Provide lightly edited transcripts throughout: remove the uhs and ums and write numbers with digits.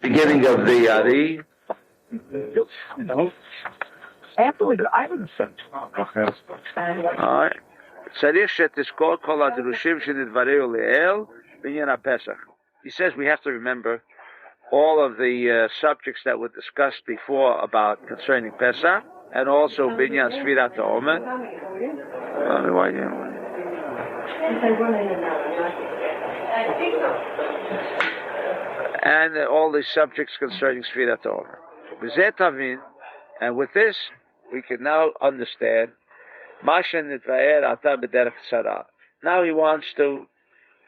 Beginning of the Ari. No. Afterwards, I would have said. Alright. Tzarich shetizkor kol hadrushim shenidvareu le'el b'inyan HaPesach. He says we have to remember all of the subjects that were discussed before about concerning Pesach, and also Binyan Sfirat HaOmer. And all the subjects concerning Sfirat HaOmer. And with this, we can now understand. Now he wants to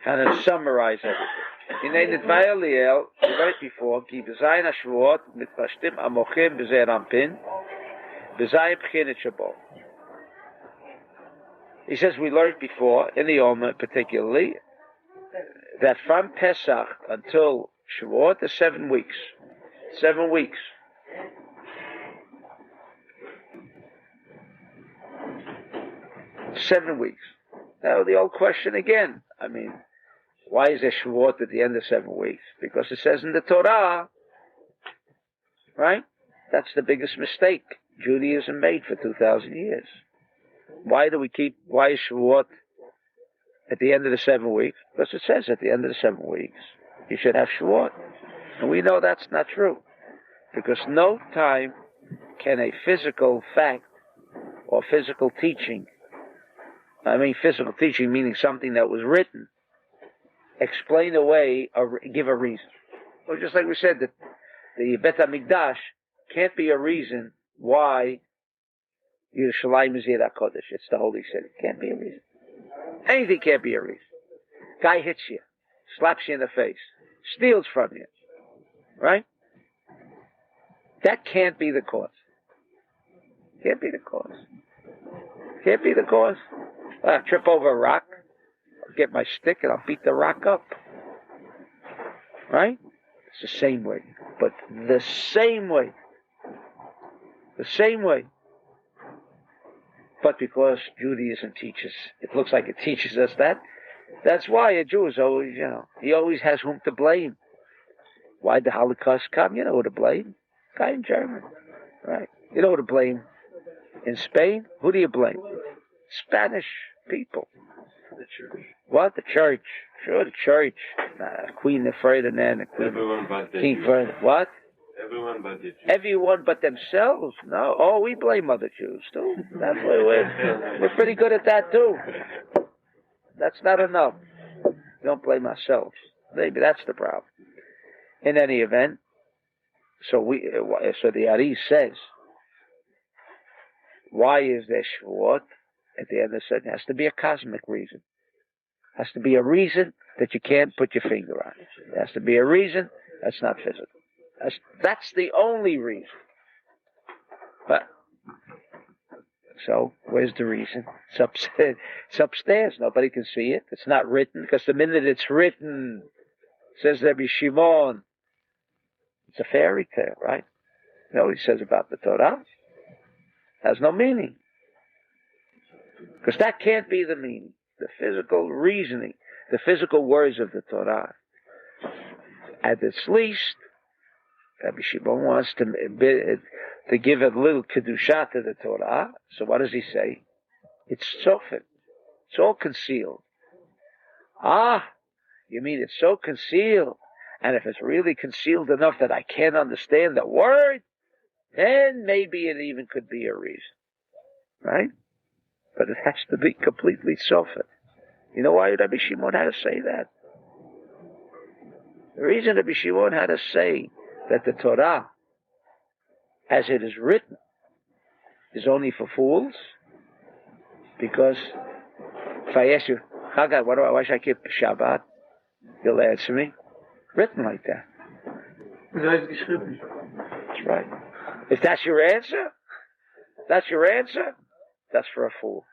kind of summarize everything. Right before, Shavuot mitpashtim amochim b'zeir ampin b'zayim b'chinet Shavuot. He says we learned before in the Omer particularly that from Pesach until Shavuot is 7 weeks. 7 weeks. Now the old question again. I mean, why is there Shavuot at the end of 7 weeks? Because it says in the Torah, right? That's the biggest mistake Judaism made for 2,000 years. Why is Shavuot at the end of the 7 weeks? Because it says at the end of the 7 weeks, you should have Shavuot. And we know that's not true. Because no time can a physical fact or physical teaching, physical teaching meaning something that was written, explain away or give a reason. Well, just like we said, that the Bet HaMikdash can't be a reason why Yerushalayim is Yid HaKodesh. It's the holy city. Can't be a reason. Anything can't be a reason. Guy hits you, slaps you in the face, steals from you, right? That can't be the cause. Can't be the cause. Can't be the cause. I'll trip over a rock, I'll get my stick and I'll beat the rock up. Right? It's the same way. But the same way. The same way. But because Judaism teaches, it looks like it teaches us that, that's why a Jew is always, he always has whom to blame. Why did the Holocaust come? You know who to blame. Guy in Germany. Right? You know who to blame. In Spain, who do you blame? Spanish people. The church. What? The church. Sure, the church. Queen Ferdinand and Queen Everyone but the King Jews. Ferdinand. What? Everyone but the Jews. Everyone but themselves? No. Oh, we blame other Jews too. That's why we're pretty good at that too. That's not enough. We don't blame ourselves. Maybe that's the problem. In any event, so the Ari says, why is there Shavuot at the end of the It has to be a cosmic reason. It has to be a reason that you can't put your finger on. It has to be a reason that's not physical. That's the only reason. But so where's the reason? It's upstairs. Nobody can see it. It's not written, because the minute it's written, says Rabbi Shimon, it's a fairy tale, right? You know what he says about the Torah? It has no meaning. Because that can't be the meaning. The physical reasoning, the physical words of the Torah. At its least, Rabbi Shimon wants to give a little kedusha to the Torah. So what does he say? It's soften. It's all concealed. You mean it's so concealed? And if it's really concealed enough that I can't understand the word, then maybe it even could be a reason. Right? But it has to be completely softened. You know why Rabbi Shimon had to say that? The reason Rabbi Shimon had to say that the Torah, as it is written, is only for fools, because if I ask you, Chagad, why should I keep Shabbat? You'll answer me, written like that. That's right. If that's your answer, that's for a fool.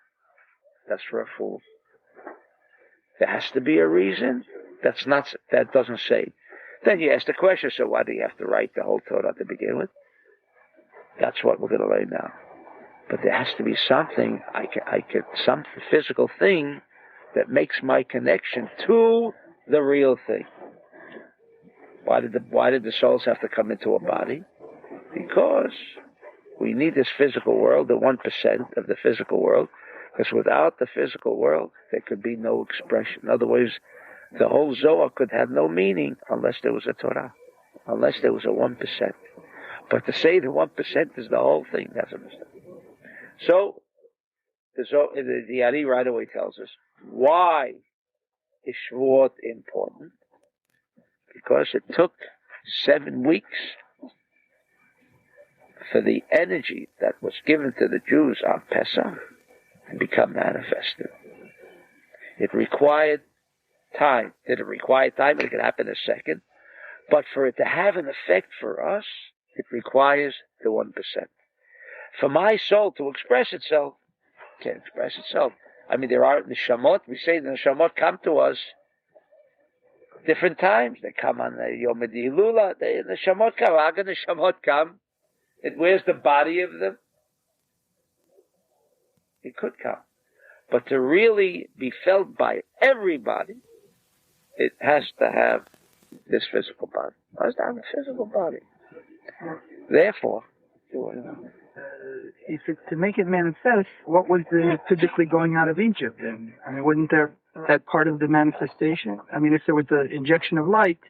That's for a fool. There has to be a reason. That doesn't say. Then you ask the question, so why do you have to write the whole Torah to begin with? That's what we're going to learn now. But there has to be something, some physical thing that makes my connection to the real thing. Why did the souls have to come into a body? Because we need this physical world, the 1% of the physical world, because without the physical world, there could be no expression. In other words, the whole Zohar could have no meaning unless there was a Torah, unless there was a 1%. But to say the 1% is the whole thing, that's a mistake. So, the Ari right away tells us, why is Shavuot important? Because it took 7 weeks for the energy that was given to the Jews on Pesach to become manifested. It required time. Did it require time? It could happen in a second. But for it to have an effect for us, it requires the 1%. For my soul to express itself, it can't express itself. I mean, there are neshamot. We say the neshamot come to us different times. They come on the Yom Hilula. The neshamot come. How can the neshamot come? Where's the body of them? It could come. But to really be felt by everybody, it has to have this physical body. It has to have a physical body. Therefore, if it's to make it manifest, what was the physically going out of Egypt? And I mean, wasn't there that part of the manifestation? I mean, if there was the injection of light,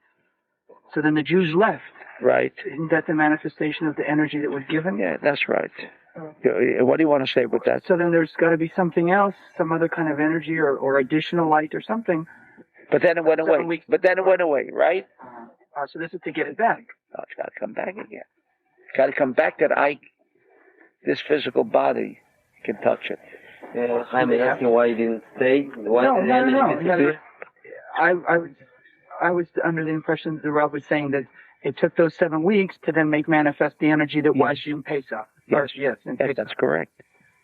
so then the Jews left. Right. Isn't that the manifestation of the energy that was given? Yeah, that's right. What do you want to say with that? So then there's got to be something else, some other kind of energy or additional light or something. But then it went away. But then it went away, right? So this is to get it back. No, it's got to come back again. It's got to come back that this physical body can touch it. I'm asking why you didn't stay. No. I was under the impression that Rav was saying that it took those 7 weeks to then make manifest the energy that was in Pesach. Yes, that's correct.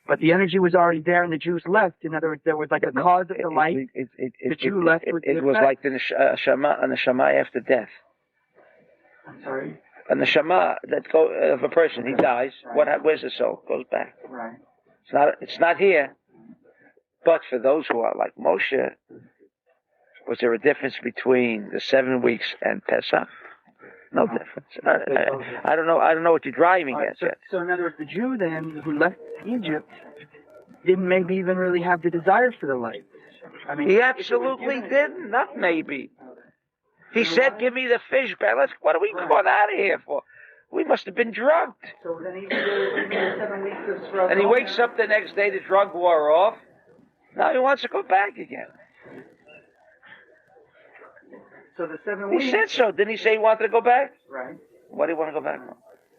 But the energy was already there, and the Jews left. In other words, there was like a cause of the light. The Jew left with the It was like the neshama after death. I'm sorry? A neshama of a person, he dies. Where's the soul? Goes back. Right. It's not here. But for those who are like Moshe, was there a difference between the 7 weeks and Pesach? No difference. I don't know. I don't know what you're driving at. So in other words, the Jew then who left Egypt didn't maybe even really have the desire for the light. I mean, he absolutely didn't. Not maybe. He said, "Give me the fish back." What are we going out of here for? We must have been drugged. So then he 7 weeks of and he wakes up the next day. The drug wore off. Now he wants to go back again. So the 7 weeks. He said so. Didn't he say he wanted to go back? Right. Why do you want to go back?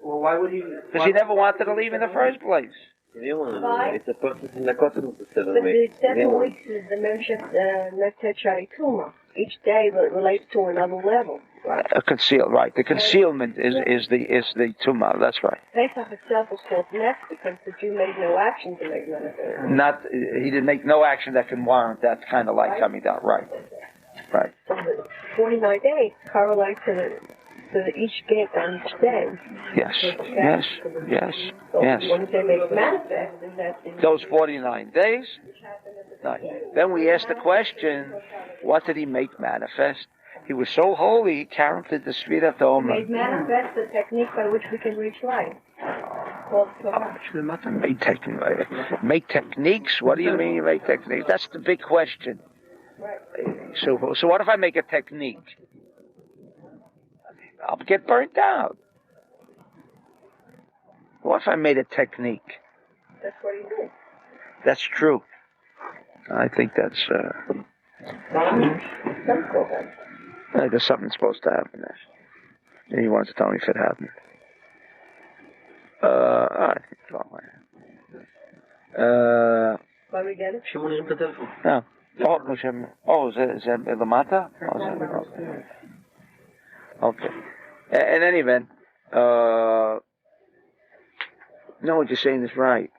Well, why would he? Because he never wanted to leave in the first place. It's a process in the process of the 7 But weeks. the 7 weeks is the Nefesh Tuma. Each day relates to another level. Right? Right. The concealment is the tumah. That's right. Pesach itself is called Nef because the Jew made no action to make manifest. He didn't make no action that can warrant that kind of light coming down. Right. Right. So the 49 days correlate to each gate on each day. Yes. So when they make manifest, then that's those 49 days. Right. Then we ask the question, what did he make manifest? He was so holy, he counted the street of the Omer. Made manifest the technique by which we can reach light. Called Torah. Make techniques? What do you mean you make techniques? That's the big question. Right. So what if I make a technique? I'll get burnt out. What if I made a technique? That's what he did. That's true. I think that's... there's something supposed to happen there. He wants to tell me if it happened. I think it's wrong. Why we get it? No. Oh, is it Lamata? Okay. In any event, no, what you're saying is right.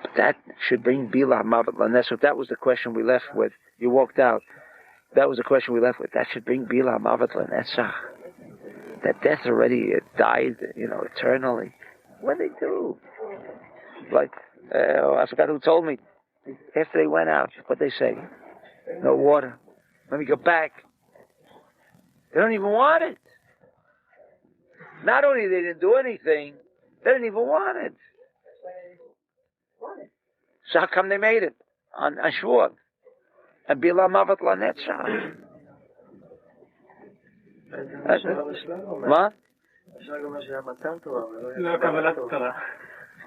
But that should bring Bila Mavat Lanes. If that was the question we left with, you walked out. That was the question we left with. That should bring Bila Mavat Lanesach. That death already died, eternally. What did they do? Like, I forgot who told me. After they went out, what they say? No water. Let me go back. They don't even want it. Not only they didn't do anything, they didn't even want it. So how come they made it on Shavuot? And Bila Mavat Lanetzah. What?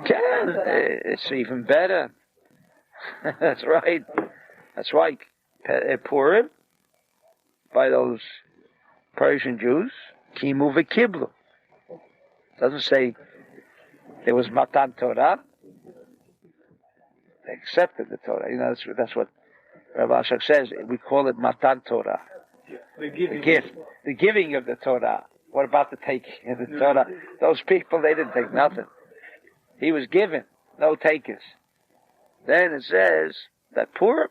It's even better. That's right. That's right. Purim, by those Persian Jews, Kimu v'Kiblu. Doesn't say there was Matan Torah. They accepted the Torah. You know, that's what Rav Berg says. We call it Matan Torah. The gift. The giving of the Torah. What about the taking of the Torah? Those people, they didn't take nothing. He was given, no takers. Then it says that Purim,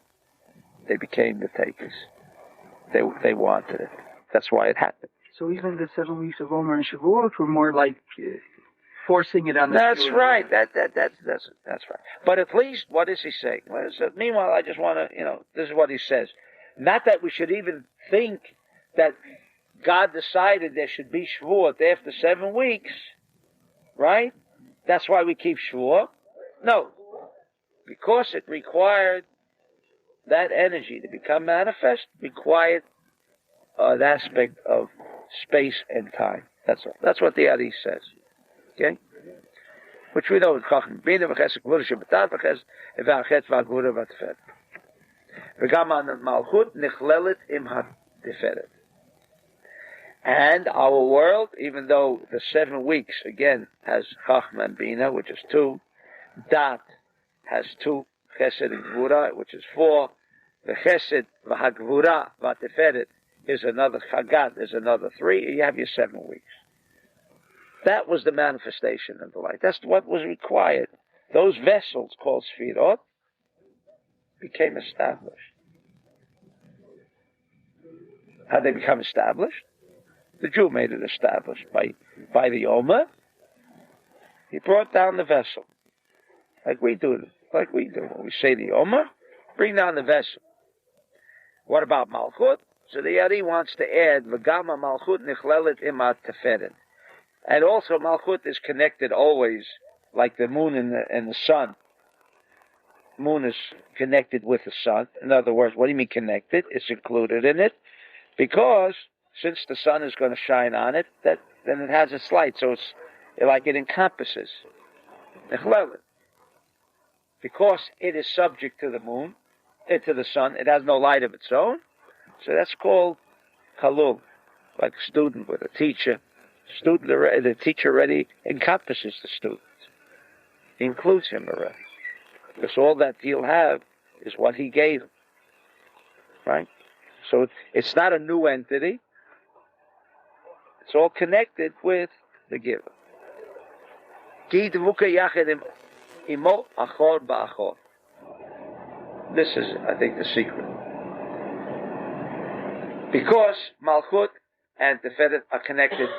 they became the takers. They wanted it. That's why it happened. So even the 7 weeks of Omer and Shavuot were more like forcing it on the That's Jews. right. That's right. But at least, what does he say? Meanwhile, I just want to, this is what he says. Not that we should even think that God decided there should be Shavuot after 7 weeks, right? That's why we keep Shavuot. No, because it required that energy to become manifest, required an aspect of space and time. That's all. That's what the Ari says. Okay? Which we know in Chacham. Bina v'chesed gvura shebetat v'chesed v'achet v'agvura v'ateferet. V'gam malchut nichlelet im ha-teferet. And our world, even though the 7 weeks, again, has Chacham and Bina, which is 2, Dat has 2, Chesed and Gvura, which is 4, the Chesed v'hagvura v'ateferet is another Chagat, is another 3, you have your 7 weeks. That was the manifestation of the light. That's what was required. Those vessels called Sfirot became established. How did they become established? The Jew made it established by the Omer. He brought down the vessel, like we do. When we say the Omer, bring down the vessel. What about Malchut? So the Ari wants to add V'gama Malchut nichlelet imat teferet, and also Malchut is connected always, like the moon and the sun. Moon is connected with the sun. In other words, what do you mean connected? It's included in it, because since the sun is going to shine on it, then it has its light, so it's like it encompasses. Because it is subject to the moon, to the sun, it has no light of its own, so that's called Kalul, like a student with a teacher. The teacher already encompasses the student. He includes him already. Because all that he'll have is what he gave him. Right? So it's not a new entity. It's all connected with the giver. This is, I think, the secret. Because Malchut and Teferet are connected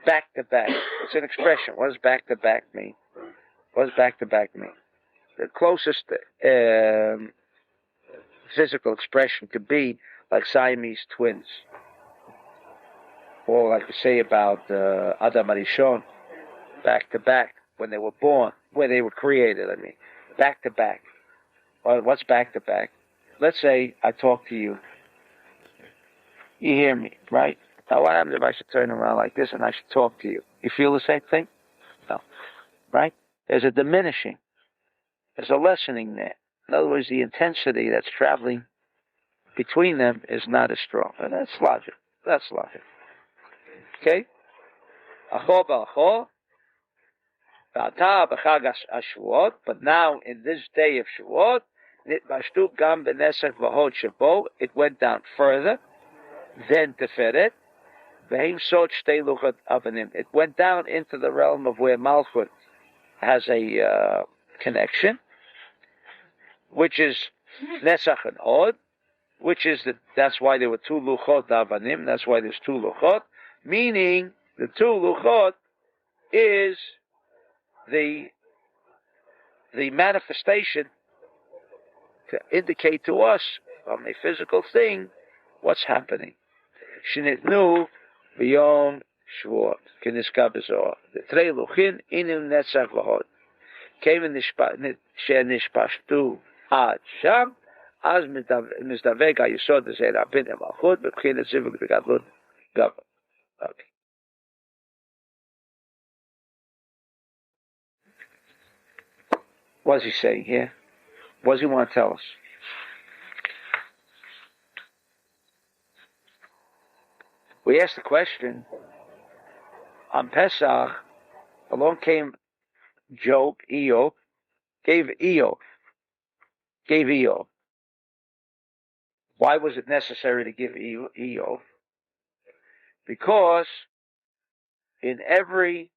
back to back. It's an expression. What does back to back mean? What does back to back mean? The closest physical expression could be like Siamese twins. Or like we say about Adam Arishon, back to back, when they were born, where they were created, back to back. Well, what's back to back? Let's say I talk to you. You hear me, right? Now what happens if I should turn around like this and I should talk to you? You feel the same thing? No. Right? There's a diminishing. There's a lessening there. In other words, the intensity that's traveling between them is not as strong. And that's logic. That's logic. Okay? Achor ba'achor. V'ata b'chag Shavuot. But now, in this day of Shavuot, nitbashtu gam b'nesach v'hod shabo. It went down further than Teferet. V'heim sot shtei luchot avanim. It went down into the realm of where Malchut has a connection, which is Nesach and Od, which is that's why there were 2 luchot avanim. That's why there's 2 luchot. Meaning, the 2 luchot is the manifestation to indicate to us from a physical thing what's happening. Shenitnu B'yom Shavuot. K'niska b'Zohar. The Trei Luchin inim netzach v'hod. Kemen שנשפשטו עד שם, אז מזדווג היסוד הזה להבין המלכות בבחינת זיווג וגדלות גבר. Okay. What is he saying here? What does he want to tell us? We asked the question, on Pesach, along came Iyov, gave Iyov. Why was it necessary to give Iyov? Because in every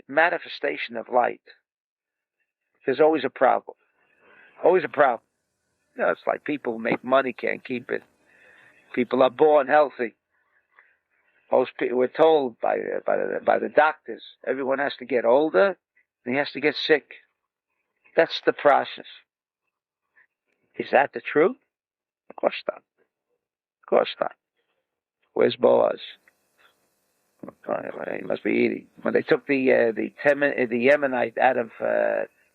manifestation of light, there's always a problem. Always a problem. You know, it's like people who make money can't keep it. People are born healthy. Most people, we're told by the doctors, everyone has to get older and he has to get sick. That's the process. Is that the truth? Of course not. Of course not. Where's Boaz? He must be eating. When they took the Yemenite out of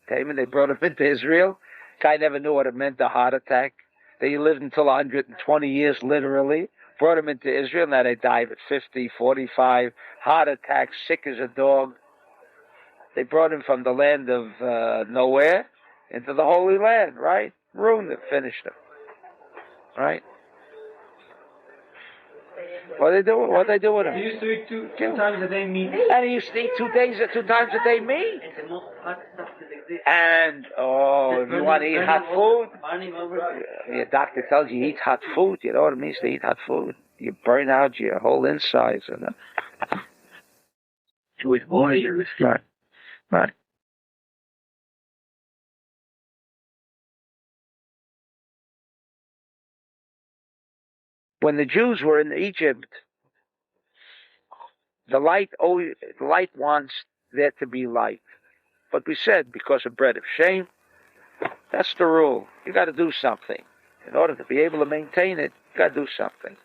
Taman, they brought him into Israel. Guy never knew what it meant, a heart attack. They lived until 120 years, literally. Brought him into Israel. Now they died at 50, 45. Heart attack, sick as a dog. They brought him from the land of nowhere into the Holy Land, right? Ruined him, finished him. Right? What they do with him? He used to eat two times a day meat. And he used to eat 2 times a day meat. And, if you want to eat hot food, your doctor tells you eat hot food. You know what it means to eat hot food? You burn out your whole insides. Jewish warriors. Right. Right. When the Jews were in Egypt, the light wants there to be light. But we said, because of bread of shame, that's the rule. You got to do something. In order to be able to maintain it, you got to do something.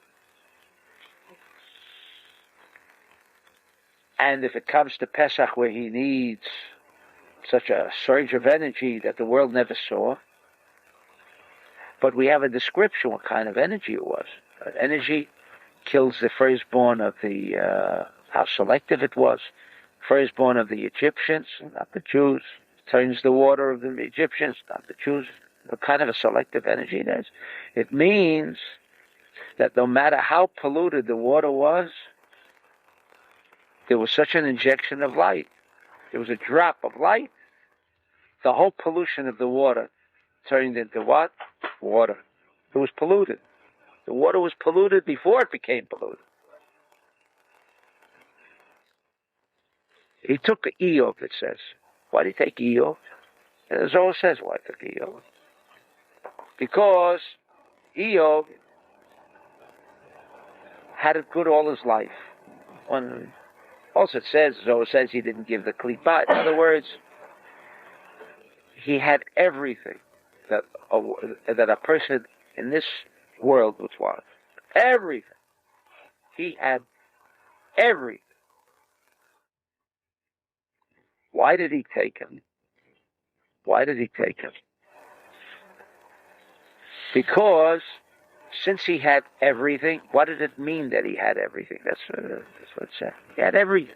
And if it comes to Pesach where he needs such a surge of energy that the world never saw, but we have a description what kind of energy it was. Energy kills the firstborn of how selective it was. Firstborn of the Egyptians, not the Jews. Turns the water of the Egyptians, not the Jews. What kind of a selective energy it is? It means that no matter how polluted the water was, there was such an injection of light. There was a drop of light. The whole pollution of the water turned into what? Water. It was polluted. The water was polluted before it became polluted. He took Iyov, it says. Why did he take Iyov? And the Zohar says why he took Iyov. Because Iyov had it good all his life. Also it says, Zohar says he didn't give the klipa. In other words, he had everything that a person in this world would want. Everything. He had everything. Why did he take him? Why did he take him? Because since he had everything, what did it mean that he had everything? That's what it said. He had everything.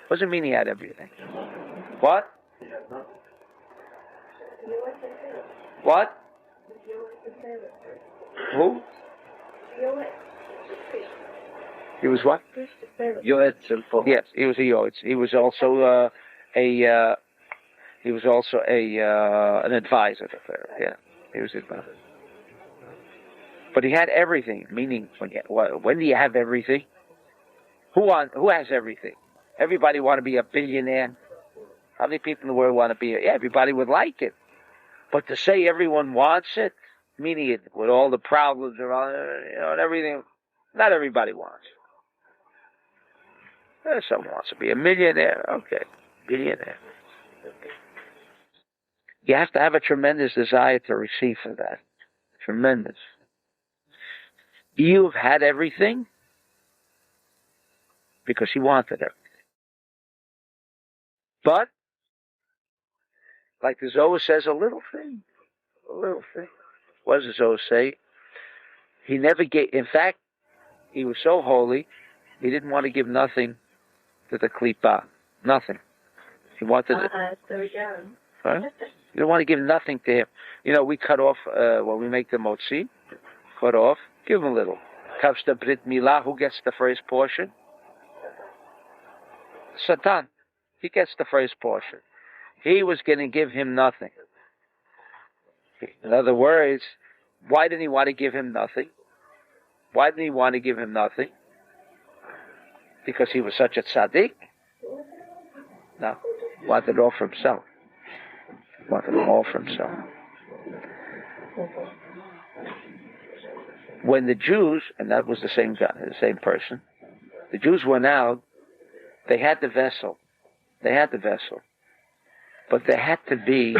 What does it mean he had everything? What? What? Who? He was what? Yoetz. Yes, he was a Yoetz. He was also an advisor to Pharaoh. Yeah, he was his advisor. But he had everything. Meaning, when do you have everything? Who has everything? Everybody want to be a billionaire. How many people in the world want to be? Everybody would like it. But to say everyone wants it, meaning it with all the problems around, and everything, not everybody wants it. Someone wants to be a millionaire. Okay, billionaire. You have to have a tremendous desire to receive for that. Tremendous. Iyov had everything because he wanted everything. But, like the Zohar says, a little thing. What does the Zohar say? He never gave, in fact, he was so holy, he didn't want to give nothing to the Klippa. Nothing. He wanted it. Right? You don't want to give nothing to him. You know, we cut off, when we make the motzi, cut off, give him a little. Comes the Brit Milah, who gets the first portion? Satan. He gets the first portion. He was going to give him nothing. In other words, why didn't he want to give him nothing? Why didn't he want to give him nothing? Because he was such a tzaddik? No. Wanted it all for himself. Wanted it all for himself. When the Jews, and that was the same guy, the same person, the Jews went out, they had the vessel. They had the vessel. But there had to be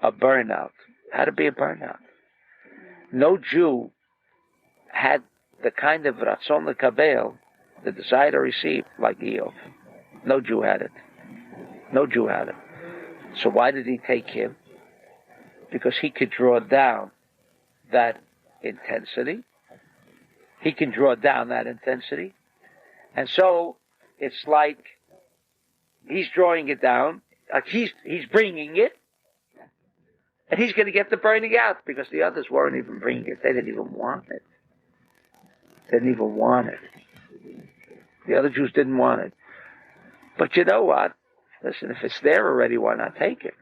a burnout. Had to be a burnout. No Jew had the kind of ratzon lekabel, the desire to receive, like Iyov. No Jew had it. No Jew had it. So why did he take him? Because he could draw down that intensity. He can draw down that intensity. And so it's like he's drawing it down. Like he's bringing it. And he's going to get the burning out because the others weren't even bringing it. They didn't even want it. They didn't even want it. The other Jews didn't want it. But you know what? Listen, if it's there already, why not take it?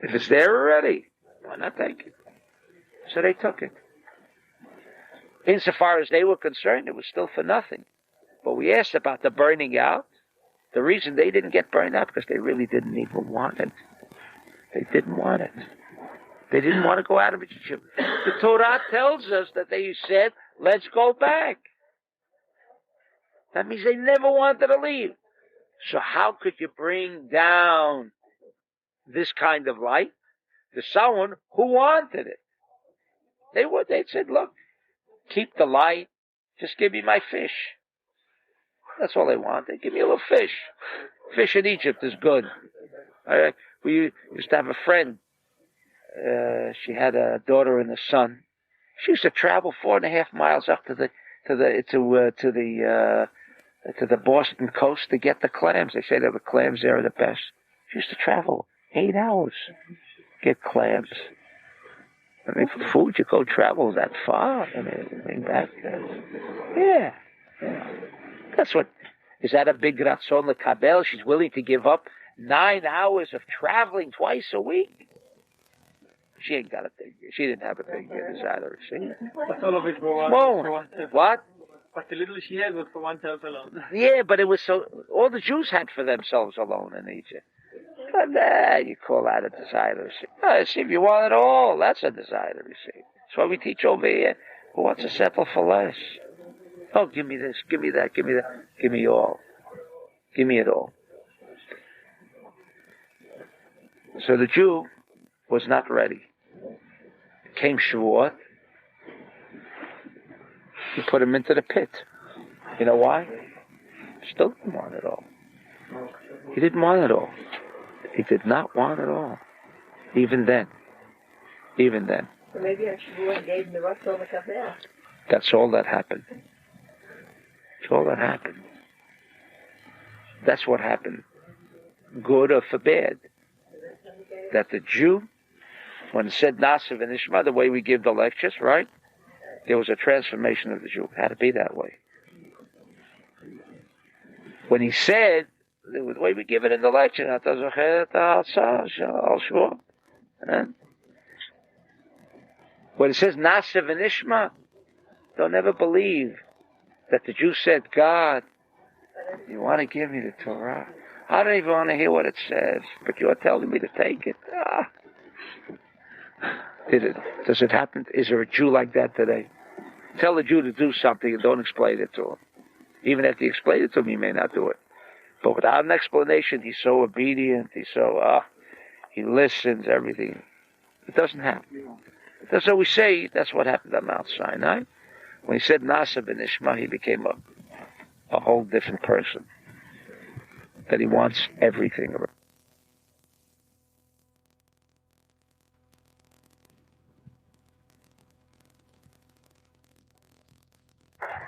If it's there already, why not take it? So they took it. Insofar as they were concerned, it was still for nothing. But we asked about the burning out. The reason they didn't get burned out because they really didn't even want it. They didn't want it. They didn't want to go out of Egypt. The Torah tells us that they said, let's go back. That means they never wanted to leave. So how could you bring down this kind of light to someone who wanted it? They said, look, keep the light, just give me my fish. That's all they wanted. Give me a little fish. Fish in Egypt is good. We used to have a friend. She had a daughter and a son. She used to travel 4.5 miles up to the Boston coast to get the clams. They say that the clams there are the best. She used to travel 8 hours, get clams. I mean, for food, you go travel that far and bring back. Yeah. That's what. Is that a big ratzon lekabel? She's willing to give up 9 hours of traveling twice a week. She ain't got a big. She didn't have a big desire to receive. But all of it for one. What? But the little she had was for oneself alone. Yeah, but it was so. All the Jews had for themselves alone in Egypt. But you call that a desire to receive. See, if you want it all, that's a desire to receive. That's why we teach over here. Who wants to settle for less? Oh, give me this, give me that, give me that, give me all. Give me it all. So the Jew was not ready. Came Shavuot. He put him into the pit. You know why? Still didn't want it all. He didn't want it all. He did not want it all. Even then. Even then. So maybe Shavuot gave him the ratzon lekabel. That's all that happened. That's all that happened. That's what happened. Good or for bad. That the Jew, when it said Nasiv and Ishma, the way we give the lectures, right? There was a transformation of the Jew. It had to be that way. When he said, the way we give it in the lecture, when it says Nasiv and Ishma, don't ever believe that the Jew said, God, you want to give me the Torah? I don't even want to hear what it says, but you're telling me to take it. Does it happen? Is there a Jew like that today? Tell a Jew to do something and don't explain it to him. Even if you explain it to him, he may not do it. But without an explanation, he's so obedient, he listens, everything. It doesn't happen. That's what we say. That's what happened on Mount Sinai. When he said Nasa b'nishma, he became a whole different person. That he wants everything.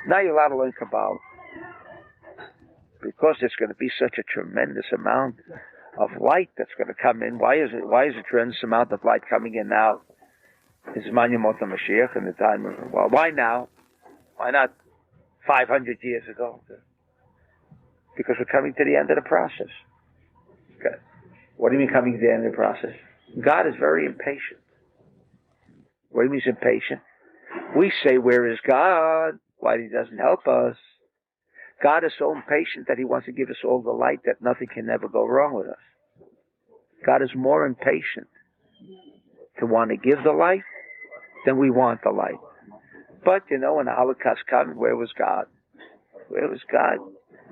Now you're allowed to learn Kabbalah. Because there's going to be such a tremendous amount of light that's going to come in. Why is a tremendous amount of light coming in now? Is Manyamot Mashiach in the time of, well, why now? Why not 500 years ago? Because we're coming to the end of the process. Okay. What do you mean coming to the end of the process? God is very impatient. What do you mean he's impatient? We say, where is God? Why he doesn't help us? God is so impatient that he wants to give us all the light that nothing can ever go wrong with us. God is more impatient to want to give the light than we want the light. But, when the Holocaust came, where was God? Where was God?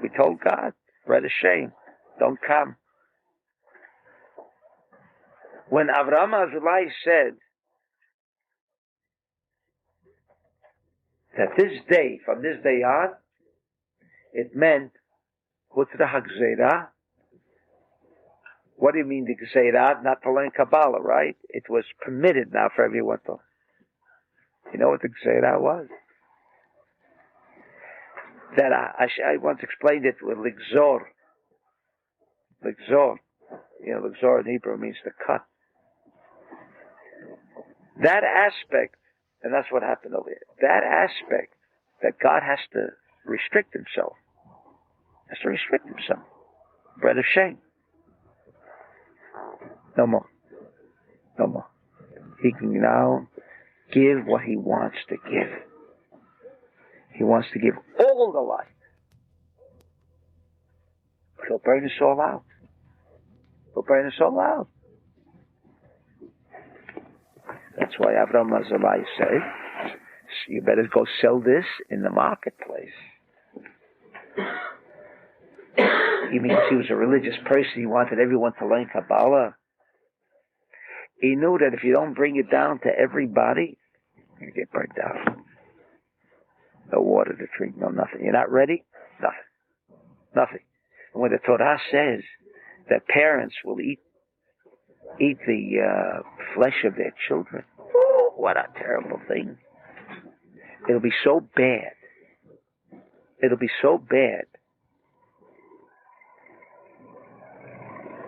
We told God, brother shame, don't come. When Avraham Azulai said that this day, from this day on, it meant Hutra HaGzeirah. What do you mean the Gzeirah? Not to learn Kabbalah, right? It was permitted now for everyone to. You know what the Gzeirah was? That I once explained it with Ligzor. Ligzor. Ligzor in Hebrew means to cut. That aspect, and that's what happened over here, that aspect that God has to restrict himself. Has to restrict himself. Bread of shame. No more. No more. He can now give what he wants to give. He wants to give all the light. But he'll burn us all out. He'll burn us all out. That's why Avraham Azalai said, you better go sell this in the marketplace. He means he was a religious person. He wanted everyone to learn Kabbalah. He knew that if you don't bring it down to everybody, you get burnt out. No water to drink, no nothing. You're not ready? Nothing. Nothing. And when the Torah says that parents will eat the flesh of their children, oh, what a terrible thing. It'll be so bad. It'll be so bad.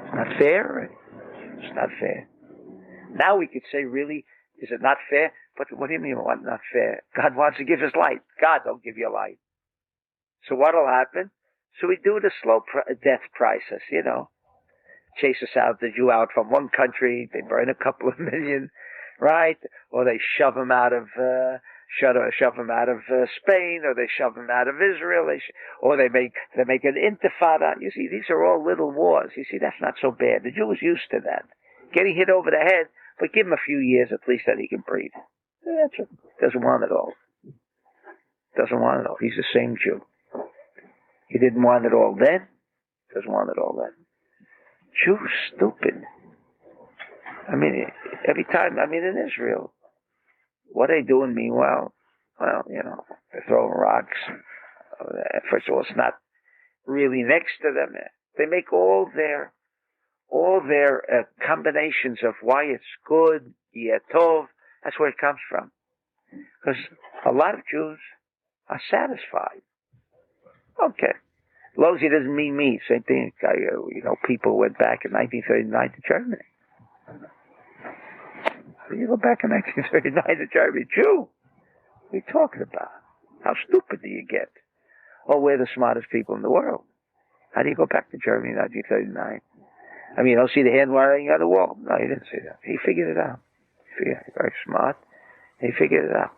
It's not fair. It's not fair. Now we could say, really, is it not fair? But what do you mean not fair? God wants to give us light. God don't give you light. So what'll happen? So we do the slow death process, Chase us out, the Jew out from one country. They burn a couple of million, right? Or they shove them out of Spain, or they shove them out of Israel, or they make an intifada. You see, these are all little wars. You see, that's not so bad. The Jew is used to that. Getting hit over the head, but give him a few years at least that he can breathe. Doesn't want it all. Doesn't want it all. He's the same Jew. He didn't want it all then. Doesn't want it all then. Jews, stupid. Every time, in Israel, what are they doing meanwhile? Well, they're throwing rocks. First of all, it's not really next to them. They make all their combinations of why it's good, tov. That's where it comes from. Because a lot of Jews are satisfied. Okay. As long as it doesn't mean me. Same thing, people went back in 1939 to Germany. You go back in 1939 to Germany, Jew? What are you talking about? How stupid do you get? Oh, we're the smartest people in the world. How do you go back to Germany in 1939? You don't see the hand wiring on the wall. No, you didn't see that. He figured it out. Very smart. He figured it out.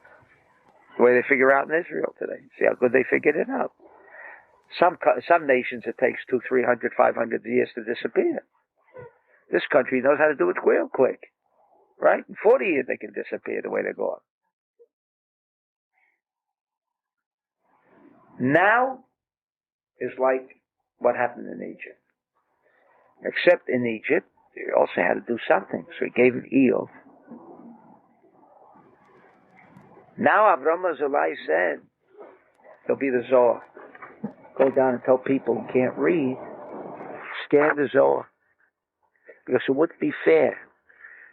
The way they figure out in Israel today. See how good they figured it out. Some nations it takes 200, 300, 500 years to disappear. This country knows how to do it real quick. Right? In 40 years they can disappear the way they're going. Now is like what happened in Egypt. Except in Egypt, they also had to do something. So he gave him Iyov. Now Avram Azulai said, there'll be the Zohar. Go down and tell people who can't read, scan the Zohar. Because it wouldn't be fair.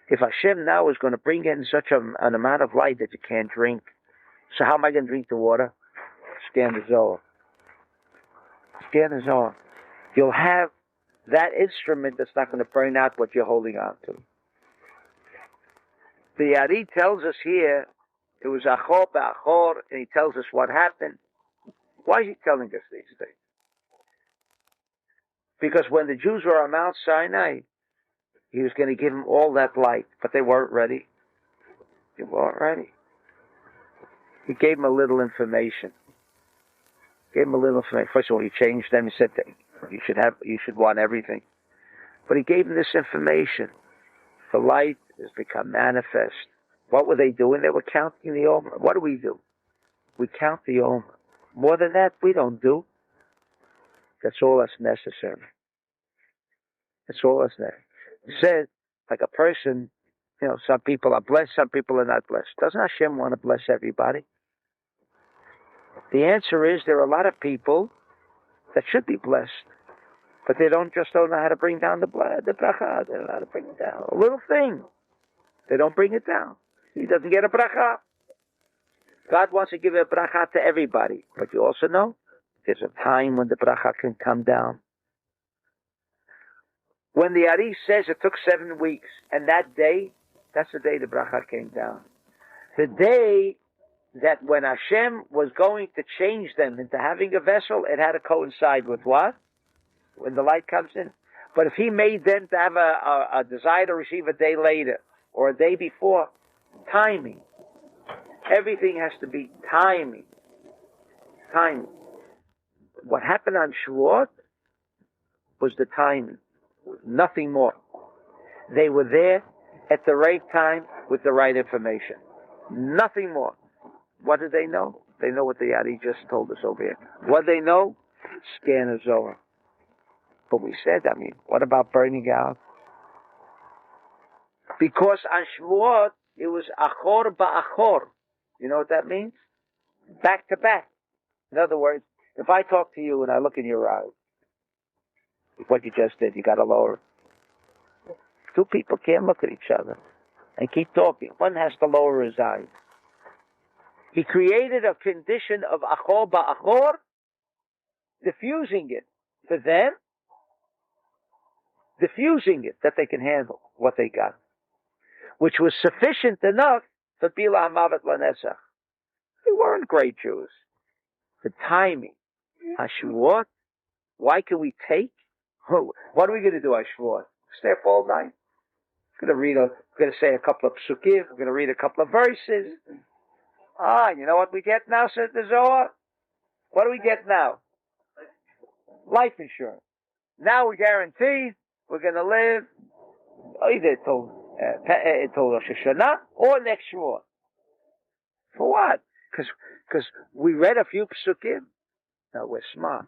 If Hashem now is going to bring in such an amount of light that you can't drink, so how am I going to drink the water? Scan the Zohar. Scan the Zohar. You'll have that instrument that's not going to burn out what you're holding on to. The Ari tells us here, it was Achor Ba'achor, and he tells us what happened. Why is he telling us these things? Because when the Jews were on Mount Sinai, he was going to give them all that light, but they weren't ready. They weren't ready. He gave them a little information. Gave them a little information. First of all, he changed them. He said that you should want everything. But he gave them this information. The light has become manifest. What were they doing? They were counting the Omer. What do? We count the Omer. More than that, we don't do. That's all that's necessary. That's all that's necessary. It says, like a person, some people are blessed, some people are not blessed. Doesn't Hashem want to bless everybody? The answer is there are a lot of people that should be blessed, but they don't know how to bring down the bracha. They don't know how to bring it down. A little thing. They don't bring it down. He doesn't get a bracha. God wants to give a bracha to everybody, but you also know there's a time when the bracha can come down. When the Ari says it took 7 weeks, and that day, that's the day the bracha came down. The day that when Hashem was going to change them into having a vessel, it had to coincide with what? When the light comes in. But if he made them to have a desire to receive a day later, or a day before, timing. Everything has to be timing. Timing. What happened on Shavuot was the timing. Nothing more. They were there at the right time with the right information. Nothing more. What did they know? They know what the Ari just told us over here. What they know? Scan a Zohar. But we said, what about burning out? Because on Shavuot, it was Achor Ba'achor. You know what that means? Back to back. In other words, if I talk to you and I look in your eyes, what you just did, you got to lower it. Two people can't look at each other and keep talking. One has to lower his eyes. He created a condition of Achor Ba'achor, diffusing it for them, diffusing it that they can handle what they got, which was sufficient enough for Bila Hamavet Lanesach. They weren't great Jews. The timing, Shavuot, why can we take? What are we going to do on Shavuot? Stay up all night. We're going to say a couple of psukim. We're going to read a couple of verses. You know what we get now, says the Zohar? What do we get now? Life insurance. Now we guarantee we're going to live either till Rosh Hashanah or next Shavuot. For what? Because we read a few psukim. Now we're smart.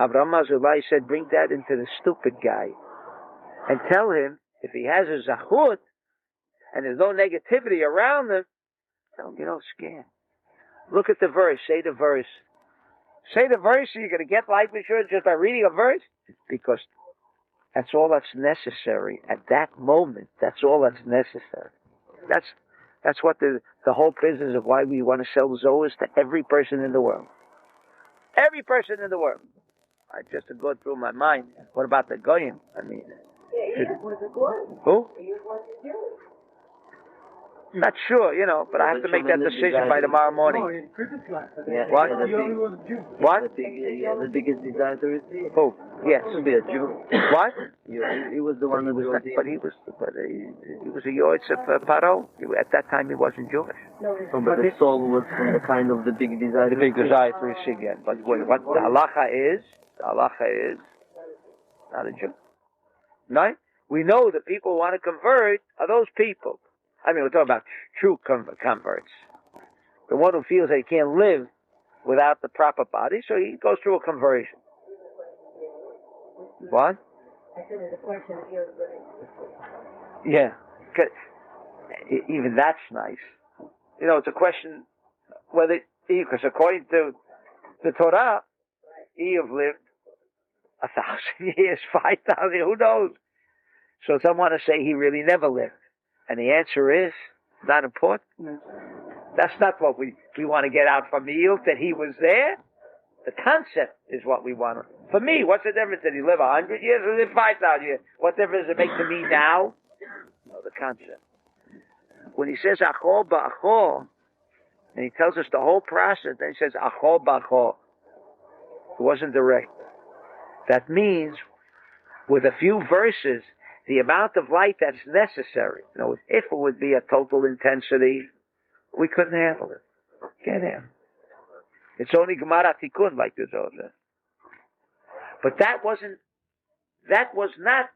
Avraham Azulai said, bring that into the stupid guy and tell him if he has a zachut and there's no negativity around him, tell him, scan. Look at the verse. Say the verse. Say the verse, so you're going to get life insurance just by reading a verse? Because that's all that's necessary at that moment. That's all that's necessary. That's what the whole business of why we want to sell Zohars to every person in the world. Every person in the world. I just going through my mind. What about the Goyim? Iyov was a Goy. Who? Iyov was a Jew. Not sure, but I have to make that decision by tomorrow morning. No, in previous class. What? Iyov was a Jew. What? The biggest desire to receive. Who? Yes. To be a Jew. What? He was the one who was But he was a Yoitz of Paro. At that time, he wasn't Jewish. but the soul was from the kind of the big desire. The big desire to receive again. But what the halacha is not a Jew. Right? We know the people who want to convert are those people. We're talking about true converts. The one who feels that he can't live without the proper body, so he goes through a conversion. What? I said there's a question of Iyov. Yeah. Even that's nice. it's a question whether, because according to the Torah, Iyov lived 1,000 years, 5,000, who knows? So some want to say he really never lived. And the answer is, not important. That's not what we want to get out from Iyov, that he was there. The concept is what we want. For me, what's the difference? Did he live 100 years or live 5,000 years? What difference does it make to me now? No, the concept. When he says achor ba'achor, and he tells us the whole process, then he says achor ba'achor. It wasn't direct. That means, with a few verses, the amount of light that's necessary. If it would be a total intensity, we couldn't handle it. Can't handle it. It's only Gemara Tikkun, like the Zohar says. But that was not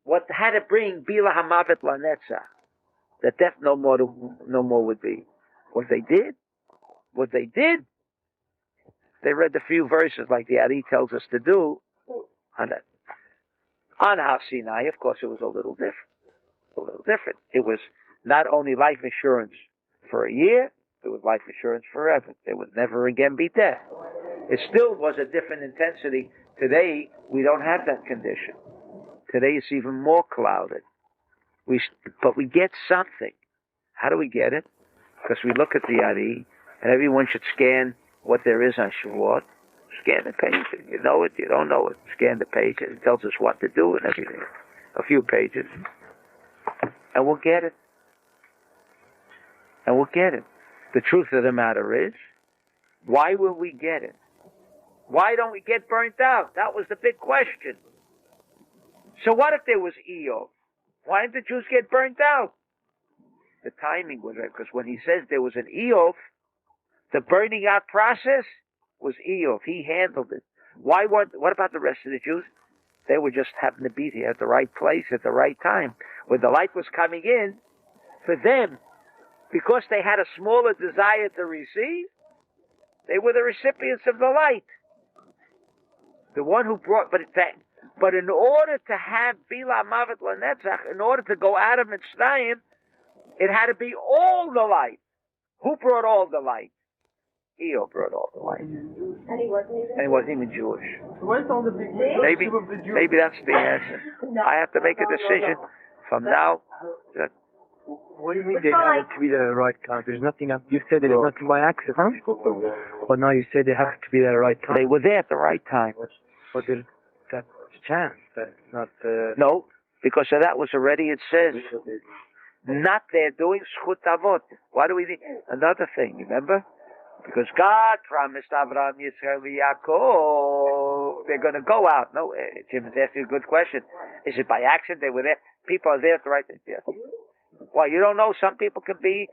what had to bring Bila Hamavet Lanetzach. That death no more would be. What they did, they read the few verses like the Ari tells us to do on that. On Har Sinai, of course, it was a little different. It was not only life assurance for a year, it was life assurance forever. There would never again be death. It still was a different intensity. Today, we don't have that condition. Today, it's even more clouded. But we get something. How do we get it? Because we look at the Ari, and everyone should scan what there is on Shavuot. Scan the page. You know it, you don't know it. Scan the page. It tells us what to do and everything. A few pages. And we'll get it. The truth of the matter is, why will we get it? Why don't we get burnt out? That was the big question. So what if there was Iyov? Why didn't the Jews get burnt out? The timing was right, because when he says there was an Iyov, the burning out process was Iyov. He handled it. What about the rest of the Jews? They were just happened to be there at the right place at the right time. When the light was coming in, for them, because they had a smaller desire to receive, they were the recipients of the light. The one who brought, but in order to have Bila Mavet Lanetzach, in order to go out of Mitzrayim, it had to be all the light. Who brought all the light? Iyov brought all the light. And he wasn't even So Jewish. where's all the big Maybe that's the answer. I have to make a decision from now. What do you mean they have to be the right time? There's nothing. You said there's nothing by accident, but now you say they have to be there at the right time. They were there at the right time. But there's that chance. That's not. No, because of that was already. It says not there doing schut avot. Why do we need another thing? Remember? Because God promised Abraham, Yitzchak, Yaakov, they're going to go out. No, Jim is asking a good question. Is it by accident they were there? People are there at the right time. Yes. Well, you don't know. Some people can be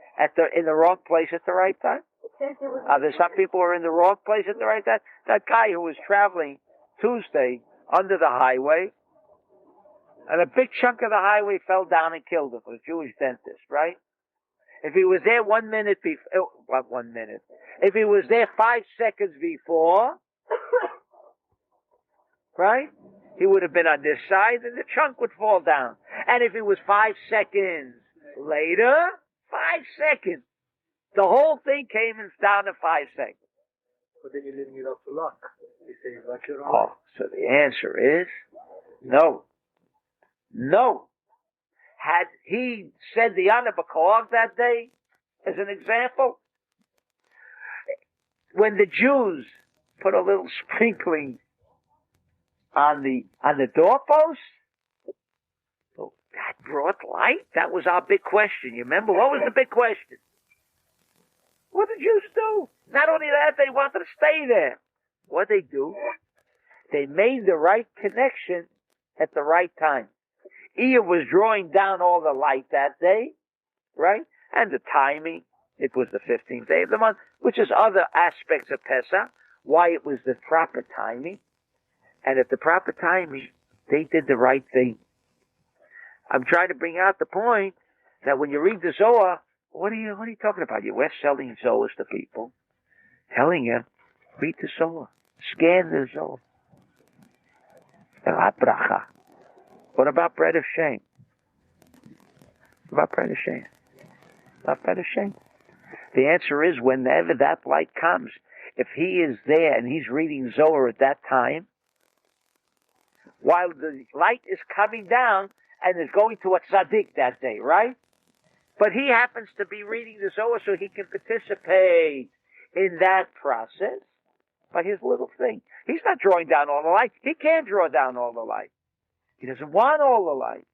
in the wrong place at the right time. There's some people who are in the wrong place at the right time. That guy who was traveling Tuesday under the highway, and a big chunk of the highway fell down and killed him. It was a Jewish dentist, right? If he was there 1 minute before, 1 minute. If he was there 5 seconds before, right? He would have been on this side and the chunk would fall down. And if it was 5 seconds later, 5 seconds, the whole thing came down in 5 seconds. But then you're leaving it up to luck. You say luck you're wrong. Oh, so the answer is no. No. Had he said the Yana B'Kog that day, as an example, when the Jews put a little sprinkling on the doorpost, well, that brought light. That was our big question. You remember? What was the big question? What did Jews do? Not only that, they wanted to stay there. What did they do? They made the right connection at the right time. Iyov was drawing down all the light that day, right? And the timing, it was the 15th day of the month, which is other aspects of Pesach, why it was the proper timing. And at the proper timing, they did the right thing. I'm trying to bring out the point that when you read the Zohar, what are you talking about? We're selling Zohars to people. Telling you, read the Zohar. Scan the Zohar. What about bread of shame? What about bread of shame? Not bread of shame. The answer is whenever that light comes. If he is there and he's reading Zohar at that time, while the light is coming down and is going to a tzaddik that day, right? But he happens to be reading the Zohar so he can participate in that process by his little thing. He's not drawing down all the light. He can't draw down all the light. He doesn't want all the light.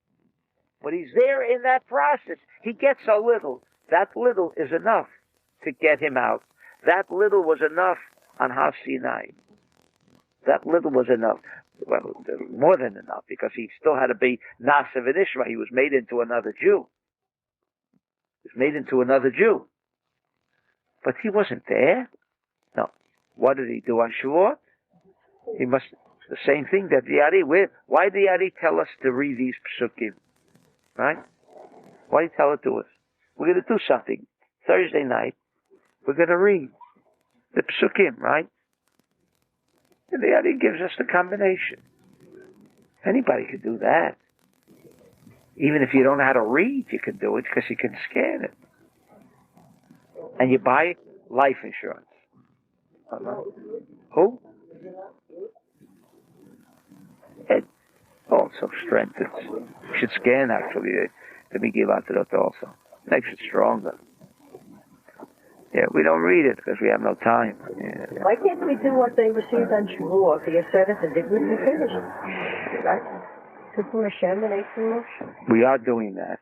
But he's there in that process. He gets a little. That little is enough to get him out. That little was enough on Har Sinai. That little was enough. Well, more than enough, because he still had to be Nasiv and Ishma. He was made into another Jew. He was made into another Jew. But he wasn't there. No. What did he do on Shavuot? He must, the same thing that the Ari, why did the Ari tell us to read these psukim? Right? Why did he tell it to us? We're going to do something. Thursday night, we're going to read the psukim, right? And the Ari gives us the combination. Anybody can do that. Even if you don't know how to read, you can do it because you can scan it. And you buy life insurance. Who? It also strengthens. You should scan actually the Megillat also. Makes it stronger. Yeah, we don't read it because we have no time. Yeah. Why can't we do what they received on Shavuot for your service and dignity finish? Right? People Hashem and Eitzim. We are doing that.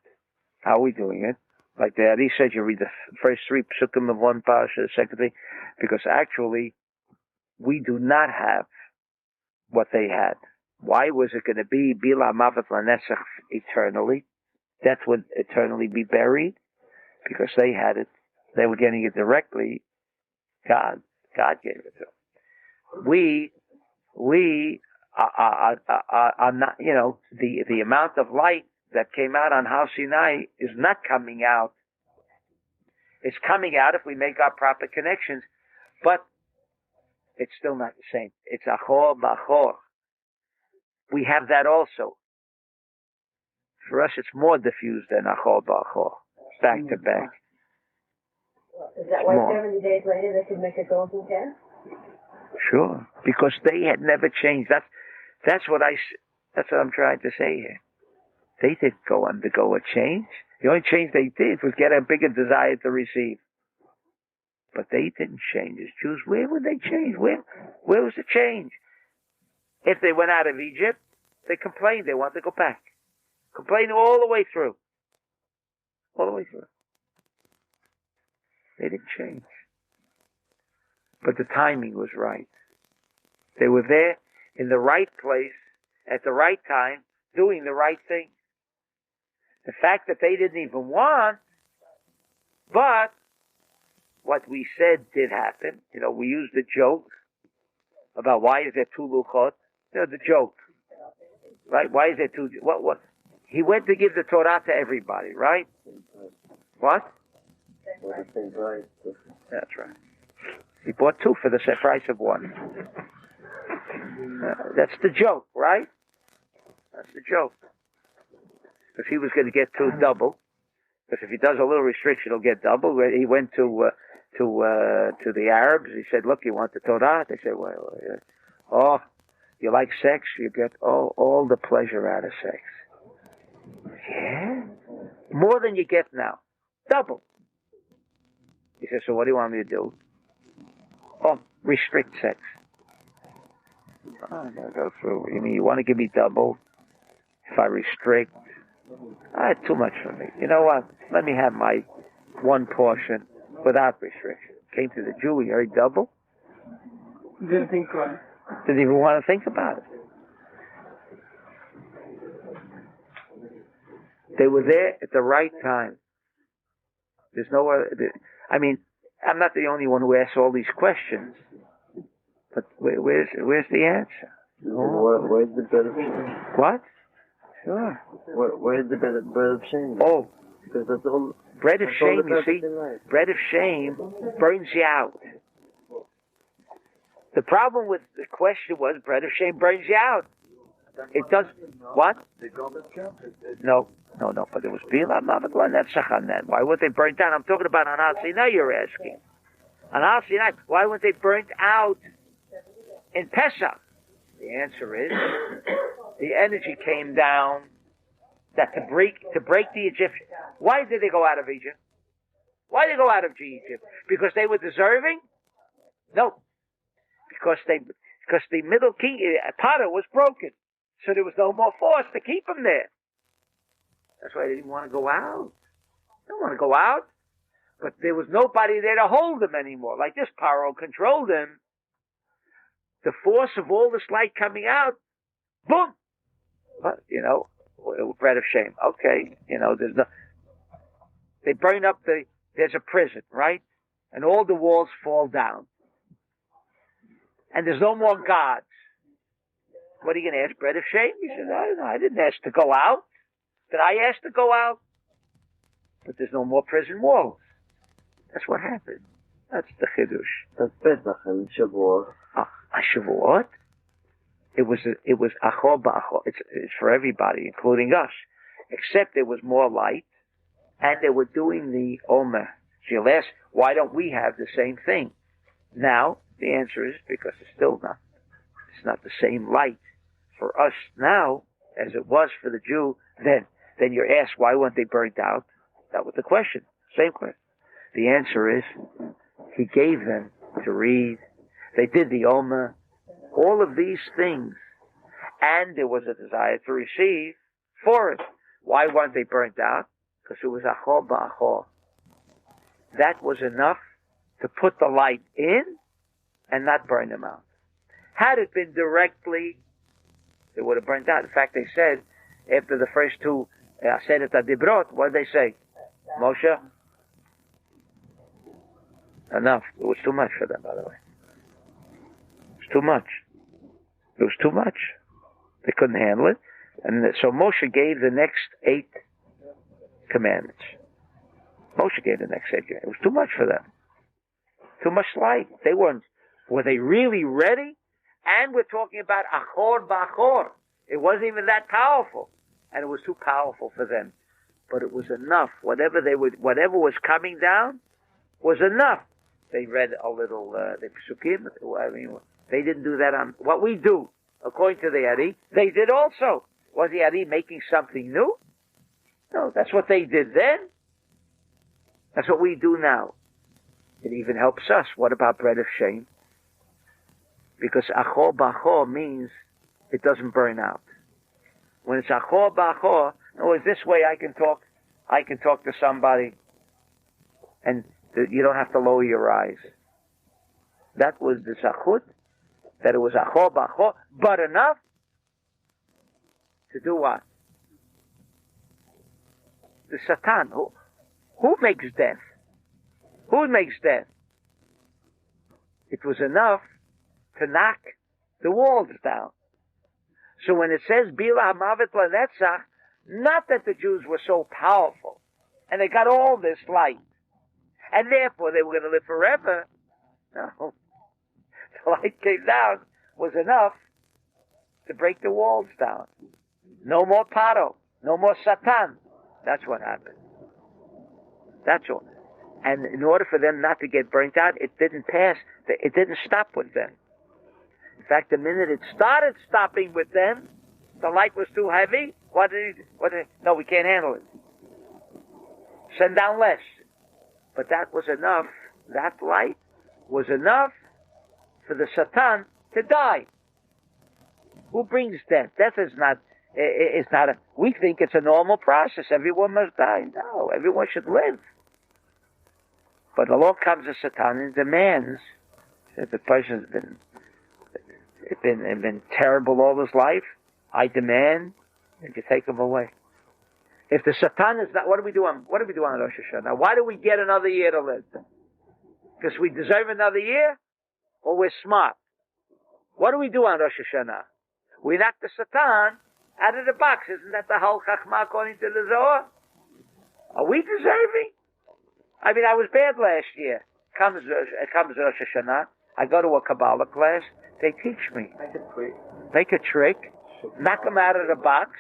How are we doing it? Like the Ari said, you read the first three psukim of one parsha, the second thing, because actually we do not have what they had. Why was it going to be Bila Mavet Lanetzach eternally? That's would eternally be buried, because they had it. They were getting it directly. God gave it to them. We are not, the amount of light that came out on Har Sinai is not coming out. It's coming out if we make our proper connections, but it's still not the same. It's achor b'achor. We have that also. For us, it's more diffused than achor b'achor, back to back. Is that why 70 days later they could make a golden calf? Sure, because they had never changed. That's what I'm trying to say here. They didn't undergo a change. The only change they did was get a bigger desire to receive. But they didn't change as Jews. Where would they change? Where was the change? If they went out of Egypt, they complained. They wanted to go back. Complained all the way through. All the way through. They didn't change. But the timing was right. They were there in the right place, at the right time, doing the right thing. The fact that they didn't even want, but what we said did happen. We used the joke about why is there two luchot. The joke. Right? Why is there two? What? He went to give the Torah to everybody, right? What? That's right. He bought two for the price of one. That's the joke, right? That's the joke. Because he was going to get two double. Because if he does a little restriction, he'll get double. He went to the Arabs. He said, "Look, you want the Torah?" They said, "Oh, you like sex? You get all the pleasure out of sex." Yeah, more than you get now, double. He said, "So what do you want me to do?" "Oh, restrict sex." "Oh, I gotta go through. You mean you want to give me double if I restrict?" Too much for me. You know what? Let me have my one portion without restriction. Came to the Jew, he heard double. Didn't think twice. Didn't even want to think about it. They were there at the right time. There's no other. I mean, I'm not the only one who asks all these questions. But where's the answer? Where's the bread of shame? What? Sure. Where's the bread of shame? Oh, because that's all. Bread of shame, you see, bread of shame burns you out. The problem with the question was bread of shame burns you out. It does what? No. No, but it was Bila Mavet Lanetzach on that. Why weren't they burnt down? I'm talking about on Har Sinai, you're asking. On Har Sinai, why weren't they burnt out in Pesach? The answer is, the energy came down that to break the Egyptians. Why did they go out of Egypt? Why did they go out of Egypt? Because they were deserving? No. Because the middle key, potter was broken. So there was no more force to keep them there. That's why they didn't want to go out. They didn't want to go out. But there was nobody there to hold them anymore. Like this Paro controlled them. The force of all this light coming out, boom! But, bread of shame. Okay, they burn up there's a prison, right? And all the walls fall down. And there's no more gods. What are you going to ask, bread of shame? He said, I didn't ask to go out. Did I ask to go out? But there's no more prison walls. That's what happened. That's the Chiddush. That's Pesach and Shavuot. Shavuot? It was Achor Ba'achor. It's for everybody, including us. Except there was more light, and they were doing the Omer. So you'll ask, why don't we have the same thing? Now, the answer is because it's not the same light for us now as it was for the Jew then. Then you're asked, why weren't they burnt out? That was the question. Same question. The answer is, he gave them to read. They did the Omer. All of these things. And there was a desire to receive for it. Why weren't they burnt out? Because it was Achor Ba'achor. That was enough to put the light in and not burn them out. Had it been directly, they would have burnt out. In fact, they said, after the first two Aseret HaDibrot, what did they say? Moshe? Enough. It was too much for them, by the way. It was too much. It was too much. They couldn't handle it. And so Moshe gave the next 8 commandments. Moshe gave the next 8 commandments. It was too much for them. Too much light. Were they really ready? And we're talking about Achor Ba'achor. It wasn't even that powerful. And it was too powerful for them. But it was enough. Whatever was coming down was enough. They read a little, the Psukim. They didn't do that on what we do. According to the Ari, they did also. Was the Ari making something new? No, that's what they did then. That's what we do now. It even helps us. What about bread of shame? Because Achor Ba'achor means it doesn't burn out. When it's Achor Ba'achor, this way I can talk to somebody and you don't have to lower your eyes. That was the Zachut, that it was Achor Ba'achor, but enough to do what? The Satan. Who makes death? Who makes death? It was enough to knock the walls down. So when it says Bila Hamavet Lanetzach, not that the Jews were so powerful and they got all this light and therefore they were going to live forever. No. The light came down was enough to break the walls down. No more Paro, no more Satan. That's what happened. That's all. And in order for them not to get burnt out, it didn't pass. It didn't stop with them. In fact, the minute it started stopping with them, the light was too heavy. No, we can't handle it. Send down less. But that was enough. That light was enough for the Satan to die. Who brings death? Death is not we think it's a normal process. Everyone must die. No, everyone should live. But along comes a Satan and demands that the person's been terrible all his life. I demand that you take him away. If the Satan is not, what do we do on Rosh Hashanah? Why do we get another year to live? Because we deserve another year, or we're smart? What do we do on Rosh Hashanah? We knock the Satan out of the box. Isn't that the whole Chachma according to the Zohar? Are we deserving? I mean, I was bad last year. Comes Rosh Hashanah. I go to a Kabbalah class. They teach me. Make a trick. Knock them out of the box.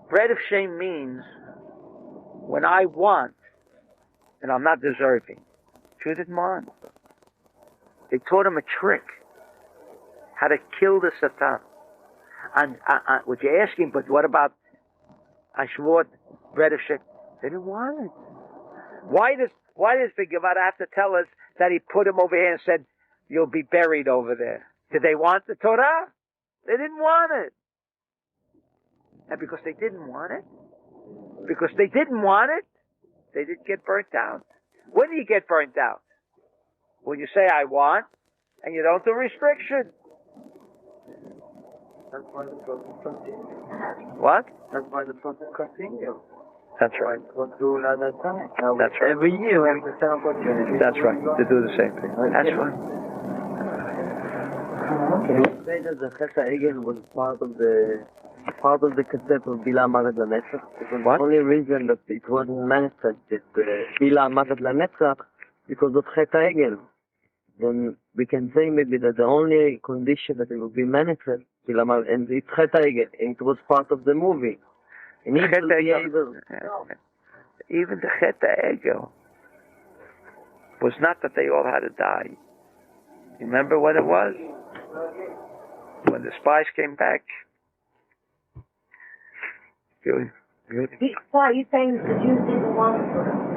Bread of shame means when I want and I'm not deserving. Jew didn't want. They taught him a trick, how to kill the Satan. And what you're asking, but what about Shavuot, bread of shame? They didn't want it. Why does the Gemara have to tell us that he put him over here and said, you'll be buried over there? Did they want the Torah? They didn't want it. And because they didn't want it, they didn't get burnt out. When do you get burnt out? When you say, I want, and you don't do restriction. That's why the process continues. What? That's why the process continues. That's right. That's right. Every year we have the same opportunity. That's right. To do the same thing. That's right. Can you say that the Chet HaEgel was part of the concept of Bila Mared LaNetzach? Because the only reason that it wasn't manifested, Bila Mared LaNetzach, because of Chet HaEgel. Then we can say maybe that the only condition that it will be manifest, Bila Mared, and it's Chet HaEgel, and it was part of the movie. And Even the Chet HaEgel was not that they all had to die. You remember what it was? When the spies came back. Good. Why are you saying the Jews didn't want it?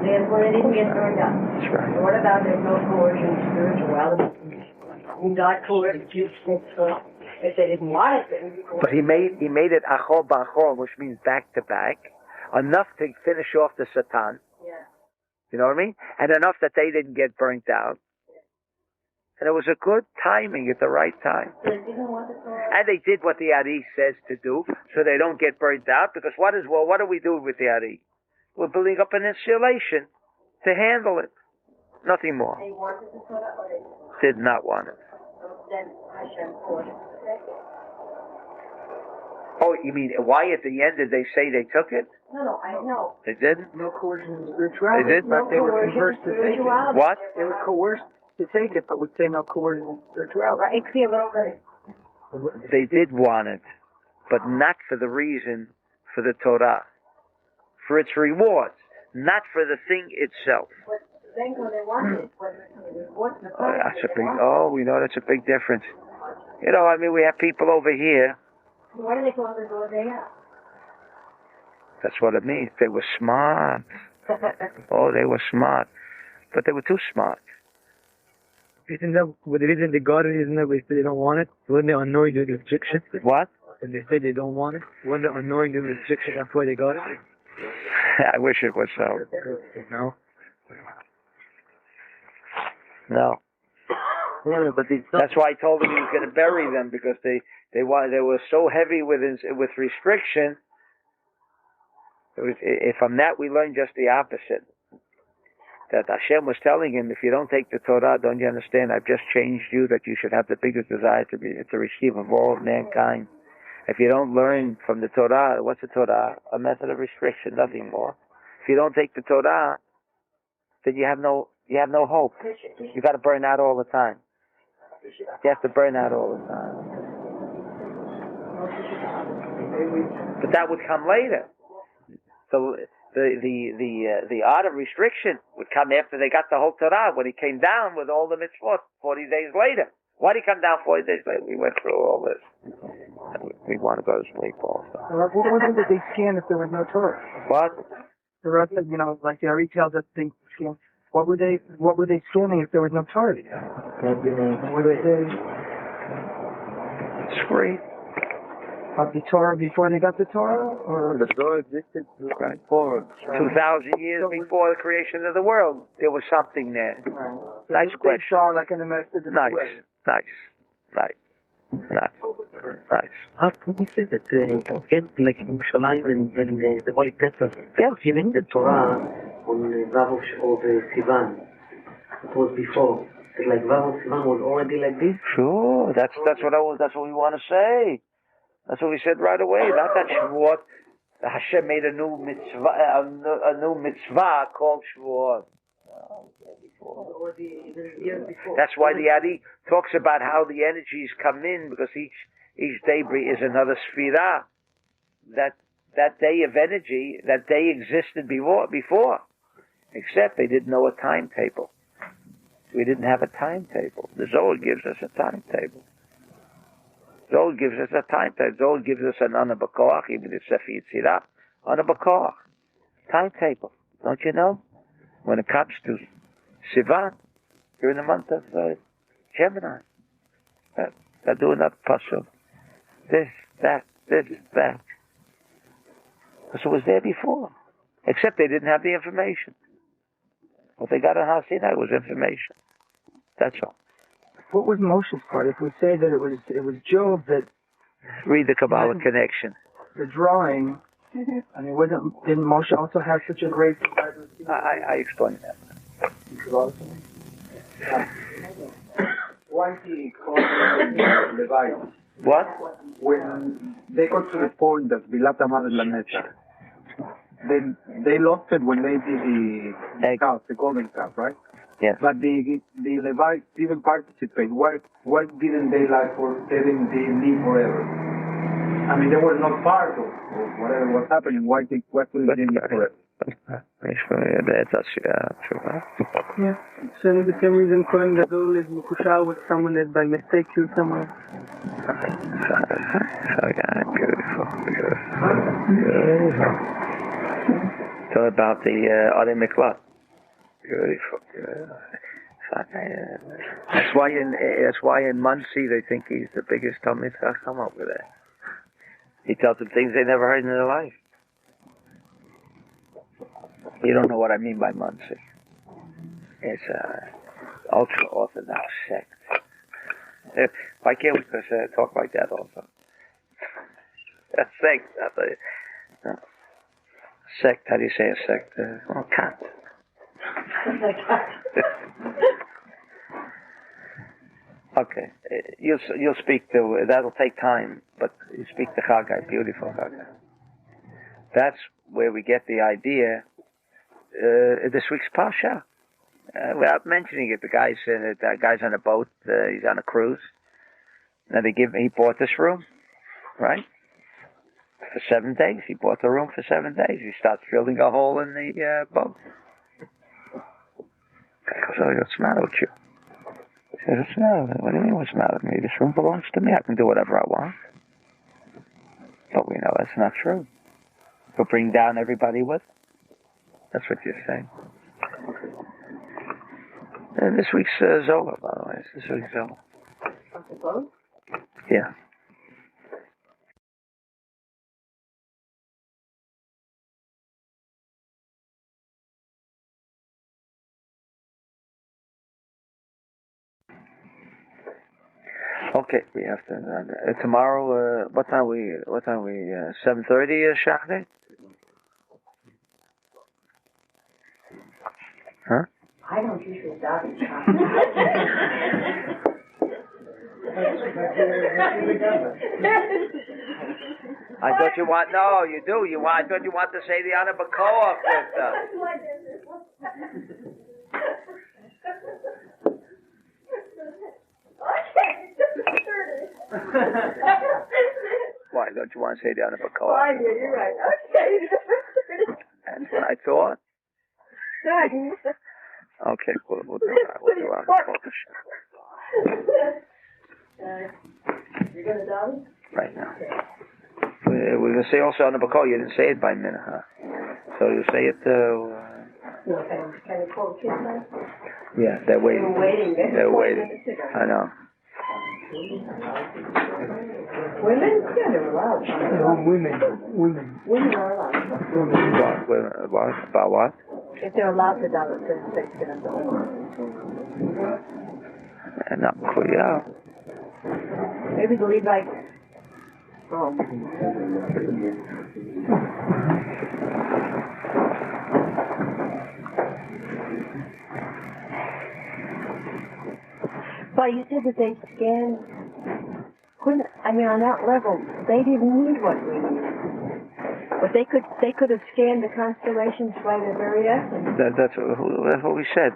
Therefore, they didn't get burned up. That's right. So what about there's no coercion, spirituality? God coerced the Jews. If they didn't want it, then But he made it achol b'achol, which means back to back, enough to finish off the Satan. yeah. You know what I mean? And enough that they didn't get burnt out. And it was a good timing at the right time. So they didn't want the Torah. And they did what the Ari says to do, so they don't get burnt out. Because what do we do with the Ari? We're building up an insulation to handle it. Nothing more. They wanted the Torah, or they Did not want it. then Hashem forced it. Oh, you mean why at the end did they say they took it? No, I know. They didn't? No coercion in spirituality. They did? But they were coercion, conversed to take it. spirituality. What? They were coerced to take it, but would say no coercion in spirituality. Right, it's a little bit. They did want it, but not for the reason for the Torah. For its rewards, not for the thing itself. But then when they wanted it, whether it was the Torah, That's a big, we know that's a big difference. You know, I mean, we have people over here. why do they call it the Zohar The Ari? That's what it means. They were smart. Oh, they were smart. But they were too smart. Isn't that what it is in the garden? Isn't that if they don't want it? When they're annoyed with the restriction? What? And they say they don't want it? When they're annoyed with the restriction, that's why they got it? I wish it was so. No. No. Yeah, but it's not. That's why I told him he was going to bury them, because they were so heavy with restriction. From that we learned just the opposite. That Hashem was telling him, if you don't take the Torah, don't you understand? I've just changed you, that you should have the biggest desire to receive of all of mankind. If you don't learn from the Torah, what's the Torah? A method of restriction, nothing more. If you don't take the Torah, then you have no hope. You got to burn out all the time. You have to burn out all the time. But that would come later. So the art of restriction would come after they got the whole Torah, when he came down with all the mitzvot 40 days later. Why did he come down 40 days later? We went through all this. We want to go to sleep also. What wasn't it they scanned if there was no Torah? What? The rest of, like the Ari tells us things scan. What were they scanning if there was no Torah? Were they It's free. of the Torah before they got the Torah, or The Zohar existed Right. before. 2,000 years before the creation of the world, there was something there. Nice they question. saw like in the message? Nice. How can you say that again, like in Yerushalayim and the Holy Temple, they're giving the Torah on Vav of Sivan? It was before. It's like Vav of Sivan was already like this. Sure, that's what we want to say. That's what we said right away. Not that Shavuot. Hashem made a new mitzvah called Shavuot. That's why the Ari talks about how the energies come in, because each day is another sphira that that day of energy, that day existed before. Except they didn't know a timetable. We didn't have a timetable. The Zohar gives us a timetable. Zohar gives us a timetable. Zohar gives us an anabakoach, even the Sefer Yitzirah. Anabakoach. Timetable. Don't you know? When it comes to Sivan, you're in the month of Gemini. They're doing that puzzle. This, that. Because it was there before. Except they didn't have the information. What they got on Har Sinai was information. That's all. What was Moshe's part? If we say that it was Job that read the Kabbalah connection. The drawing. I mean, didn't Moshe also have such a great? I explained that. Why he called the Bible? What? When they got to the point that Bilat Amar Lanetzach, they lost it when they did the calf, the golden calf, right? Yes. But the Levites didn't participate. Why didn't they like for telling they live forever? I mean, they were not part of whatever was happening. Why couldn't they live forever? Yeah. So the same reason Kohen Gadol is Mukushal with someone that by mistake killed someone. Beautiful. So about the Adi Miklat. Beautiful. That's why in Muncie they think he's the biggest Talmid Chacham over there. He tells them things they never heard in their life. You don't know what I mean by Muncie. It's an ultra-Orthodox sect. Why can't we just talk like that also? A sect. Sect, how do you say a sect? Cat. Okay. You'll speak to, that'll take time, but you speak to Chagai, beautiful Chagai. That's where we get the idea, this week's Pasha. Without mentioning it, the guy's on a boat, he's on a cruise, and he bought this room, right? For 7 days. He bought the room for 7 days. He starts drilling a hole in the boat. Guy goes, oh, what's the matter with you? He says, what's the matter? What do you mean, what's the matter with me? This room belongs to me. I can do whatever I want. But we know that's not true. He'll bring down everybody with him. That's what you're saying. This week's Zohar, by the way. This week's Zohar. Yeah. Okay, we have to tomorrow. What time we? 7:30. Shaar. Huh? I don't usually start in Shaar. I thought you want. No, you do. I thought you want to say the Ana Bakoa stuff. Why don't you want to say the Ana Bakoa? I did. You're right. Okay. That's what I thought. Okay, we'll do that. We'll do Ana Bakoa. You're gonna die? Right now. We're going to say also Ana Bakoa. You didn't say it by minute, huh? So you say it. Can you call kids now? Yeah, they're waiting. They're waiting. I know. Women? Yeah, they're allowed. Women. Women are allowed. What? About what? If they're allowed to die, it's Not clear. maybe the Levites. Oh. But you said that they scanned. On that level, they didn't need what we need. But they could have scanned the constellations by their very essence. That's what we said.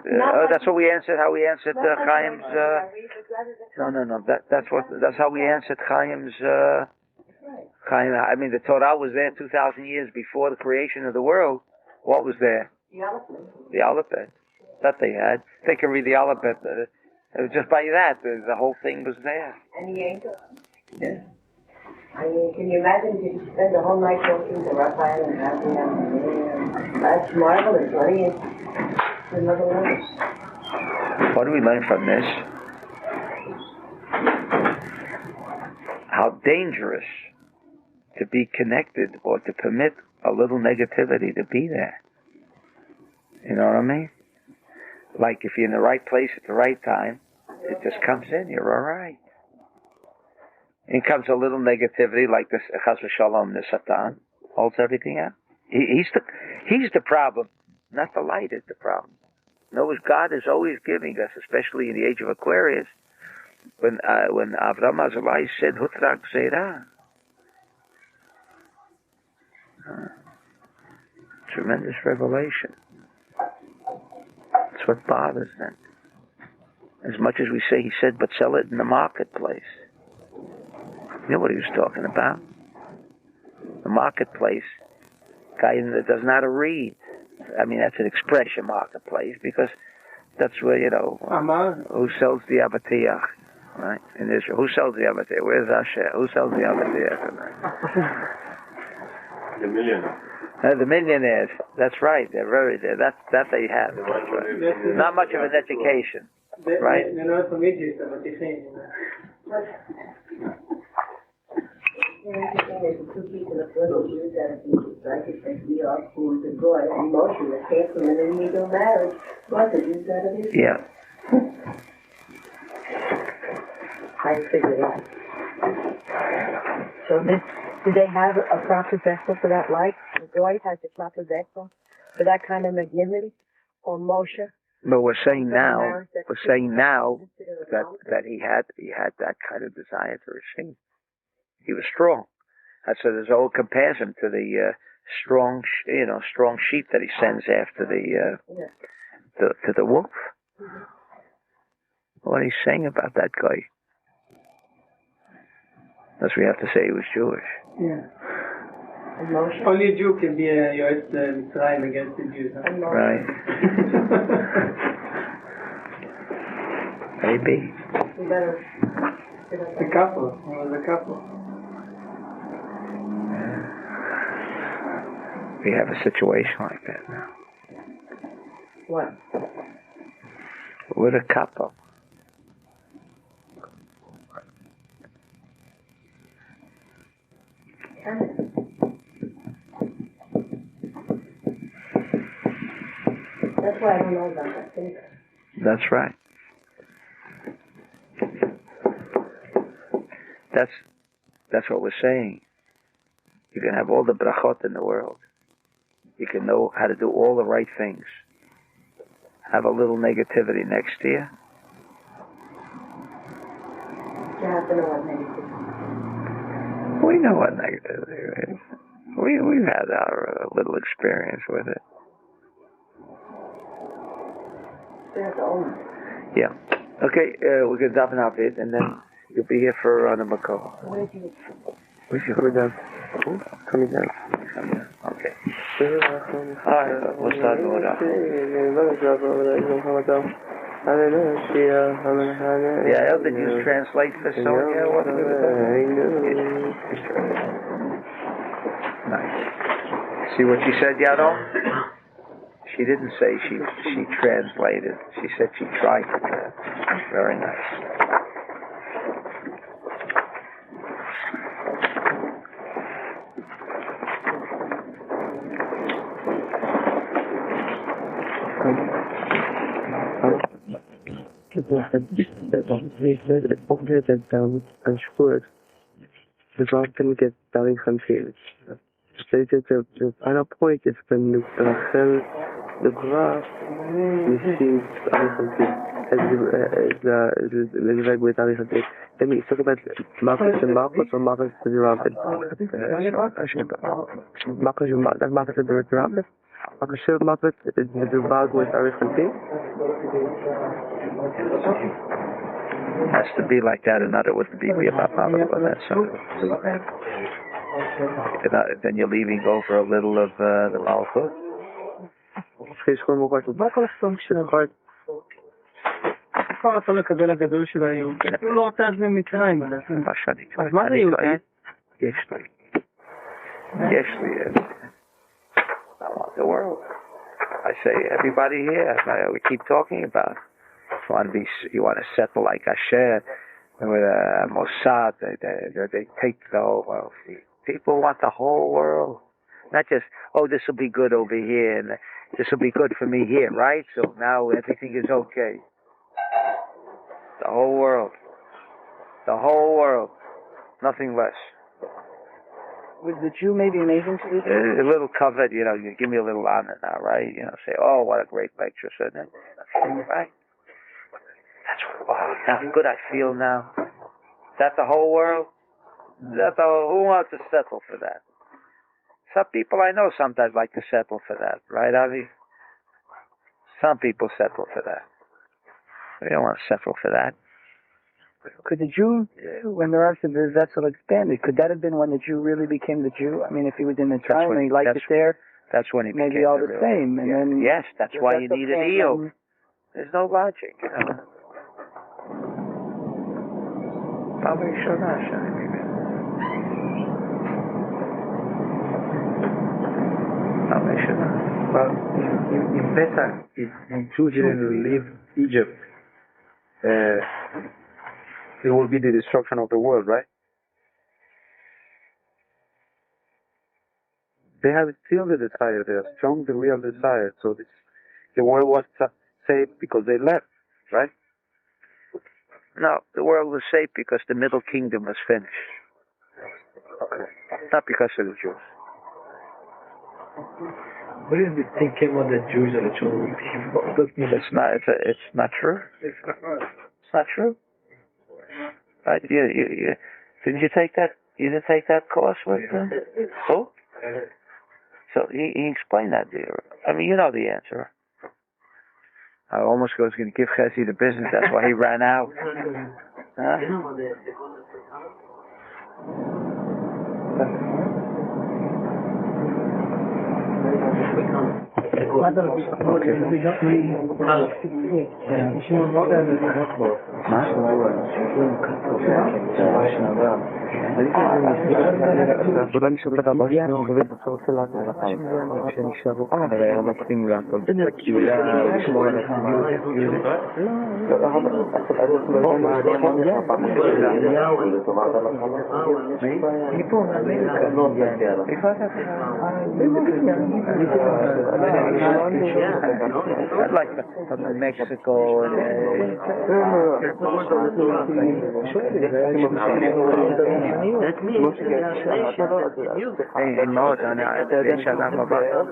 That's what we answered. How we answered Chaim's. No. That's how we answered Chaim's I mean, the Torah was there 2,000 years before the creation of the world. What was there? The alphabet. That they had. They could read the alphabet. Just by that, the whole thing was there. And the angels. Yeah. I mean, can you imagine if you spend the whole night talking to Raphael and Raphael? That's marvelous, buddy. It's another one. What do we learn from this? How dangerous to be connected or to permit a little negativity to be there. You know what I mean? Like if you're in the right place at the right time, it just comes in, you're alright. In comes a little negativity like this, chas v'shalom, the Satan, holds everything out. He's the problem, not the light is the problem. Notice God is always giving us, especially in the age of Aquarius, when Avram Azalai said, Hutrak Zera. Tremendous revelation. That's what bothers them. As much as we say, he said, but sell it in the marketplace. You know what he was talking about? The marketplace. Guy that doesn't know how to read. I mean, that's an expression, marketplace, because that's where, who sells the abatiyah, right? In Israel. Who sells the abatiyah? Where's Asher? Who sells the abatiyah? The millionaire. The millionaires. That's right. They're very there. That they have. That's right. Not much of an education. Right? They're not from Egypt, but they're saying, The interesting is the two people that little Jews out of Egypt, right? It's like Iyov, who was a boy, and Moshe that came from an illegal marriage. What, the Jews out of Egypt? Yeah. I figured it out. So did they have a proper vessel for that light? The boy has a proper vessel for that kind of magnanimity? Or Moshe? But we're saying now that he had that kind of desire to receive. He was strong. That's so there's all comparison to the strong sheep that he sends after to the wolf. What he's saying about that guy. Unless we have to say he was Jewish. Yeah. Only a Jew can be a Yoetz Mitzrayim against the Jews. Huh? Right. Maybe. A couple. It was a couple. We have a situation like that now. What? With a couple. That's why I don't know about that thing. That's right. That's what we're saying. You can have all the brachot in the world. You can know how to do all the right things. Have a little negativity next to you. You have to know what negativity. We know what negativity is. We've had our little experience with it. There's own. Yeah. Okay, we're going to daven out it, and then you'll be here for the Makor. Where's you? Where's you? Coming down. Coming down. Okay. Alright, we'll start with that. Yeah, did you translate this song? Yeah, what did Nice. See what she said, Yado? She didn't say she translated. She said she tried to translate. Very nice. Dus waar kan ik het daarin gaan vinden? Steeds aan een point is van de Rachel, de Graf, misschien the right with Ari Hadid. Let me talk about Marcus and Marcus or Marcus to the Rabbit. Marcus to the Rabbit. Marcus to the Rabbit is the Bag with Ari Hadid. Has to be like that, and not it would be about Mama. That's Then you're leaving over a little of the Malchut. מה כל הסוג של הכל? כל הסוג הגדול הגדול של היהוד. אפילו לא רוצה את זה ממצרים. אז מה זה יהודי? יש לי. I want the world. I say, everybody here, we keep talking about. You want to settle like Asher with Mossad. They take the whole world. People want the whole world, not just this will be good over here and this will be good for me here, right? So now everything is okay. The whole world, nothing less. Was the Jew maybe amazing to this? A little covered, you give me a little honor now, right? Say, what a great lecture, so then, right? How good I feel now. Is that the whole world? Who wants to settle for that? Some people I know sometimes like to settle for that, right, Avi? Some people settle for that. We don't want to settle for that. Could the Jew, when the Rav said the vessel expanded, could that have been when the Jew really became the Jew? I mean, if he was in the tribe and he liked it there, that's when he became maybe all the same. And then yes, that's why you needed Iyov. There's no logic. Well, in Pesach, if Jews didn't leave Egypt, it will be the destruction of the world, right? They have still the desire, they are strong, the real desire. So the world was saved because they left, right? No, the world was saved because the Middle Kingdom was finished. Okay. Not because of the Jews. What do you think came on the Jews and the children? It's not true. It's not true. Right? Didn't you take that? You didn't take that course with who? So he explained that to you. I mean, you know the answer. I almost was going to give Chesed the business. That's why he ran out. Huh? I'd like Mexico and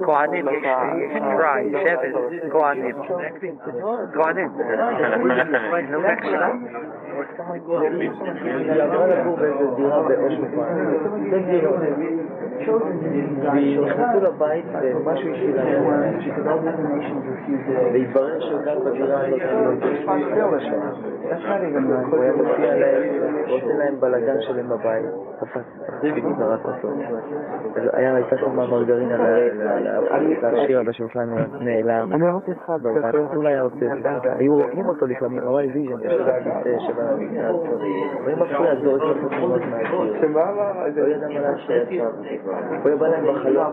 Kohanim, try, chevre, Kohanim, New Mexico. נכנסו לבית ומשהו השאיר להם והתברר שכאן בדירה הזאת הוא היה מופיע להם ועושה להם בלגן שלהם בבית וזרק אותו הייתה שם מרגרינה השיר הבא שלך נעלם אולי היה עושה היו רואים אותו לפעמים אבל ויז'ן והם מפריע זורק לו תמונות מהשיר לא ידע מה להשאר שם הוא היה בא להם בחלום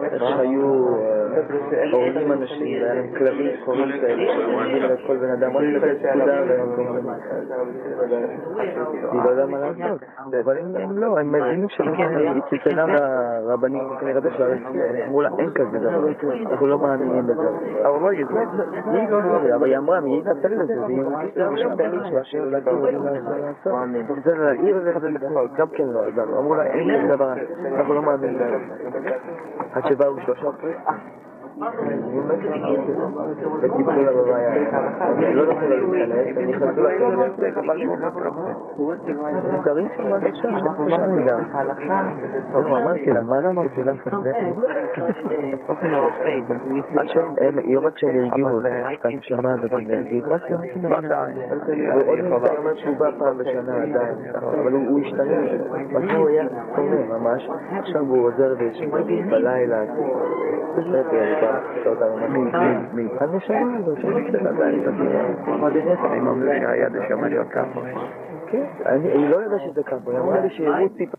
איך שהיו הורגים אנשים והיה להם כלבים חורים כאלה שמגיעים לכל בן אדם רק לתת פקודה היא לא יודע מה לעשות אבל הם לא, הם מבינים שצלצלם לרבנים כנראה בשביל אמרו לה אין כזה דבר אנחנו לא מאמינים בזה אבל לא ידעו אבל היא אמרה מי יתנצל לזה והיא משפטה מצווה שאולי גם כן לא אמרו לה אין כזה דבר אנחנו לא מאמינים בזה עד שבאו 3 פרק וטיפול הבבעיה. לא נוכל להתחלק, אני חזור מוכרים של מה זה שם, שם גם. אמרתי לה, מה אמרתי לה? יום עד שהם הרגיעו, כאן שמע ובנרגיעו, מה ועוד נמצא יום עד שהוא בא פעם בשנה עדיין, אבל הוא השתנה, מה הוא היה קונה ממש, עכשיו הוא עוזר בלילה, מיוחד נשמה הזאת, אני ממליץ שהיד השמה להיות ככה. כן, אני לא יודע שזה ככה, היא אמרה לי שהראו טיפה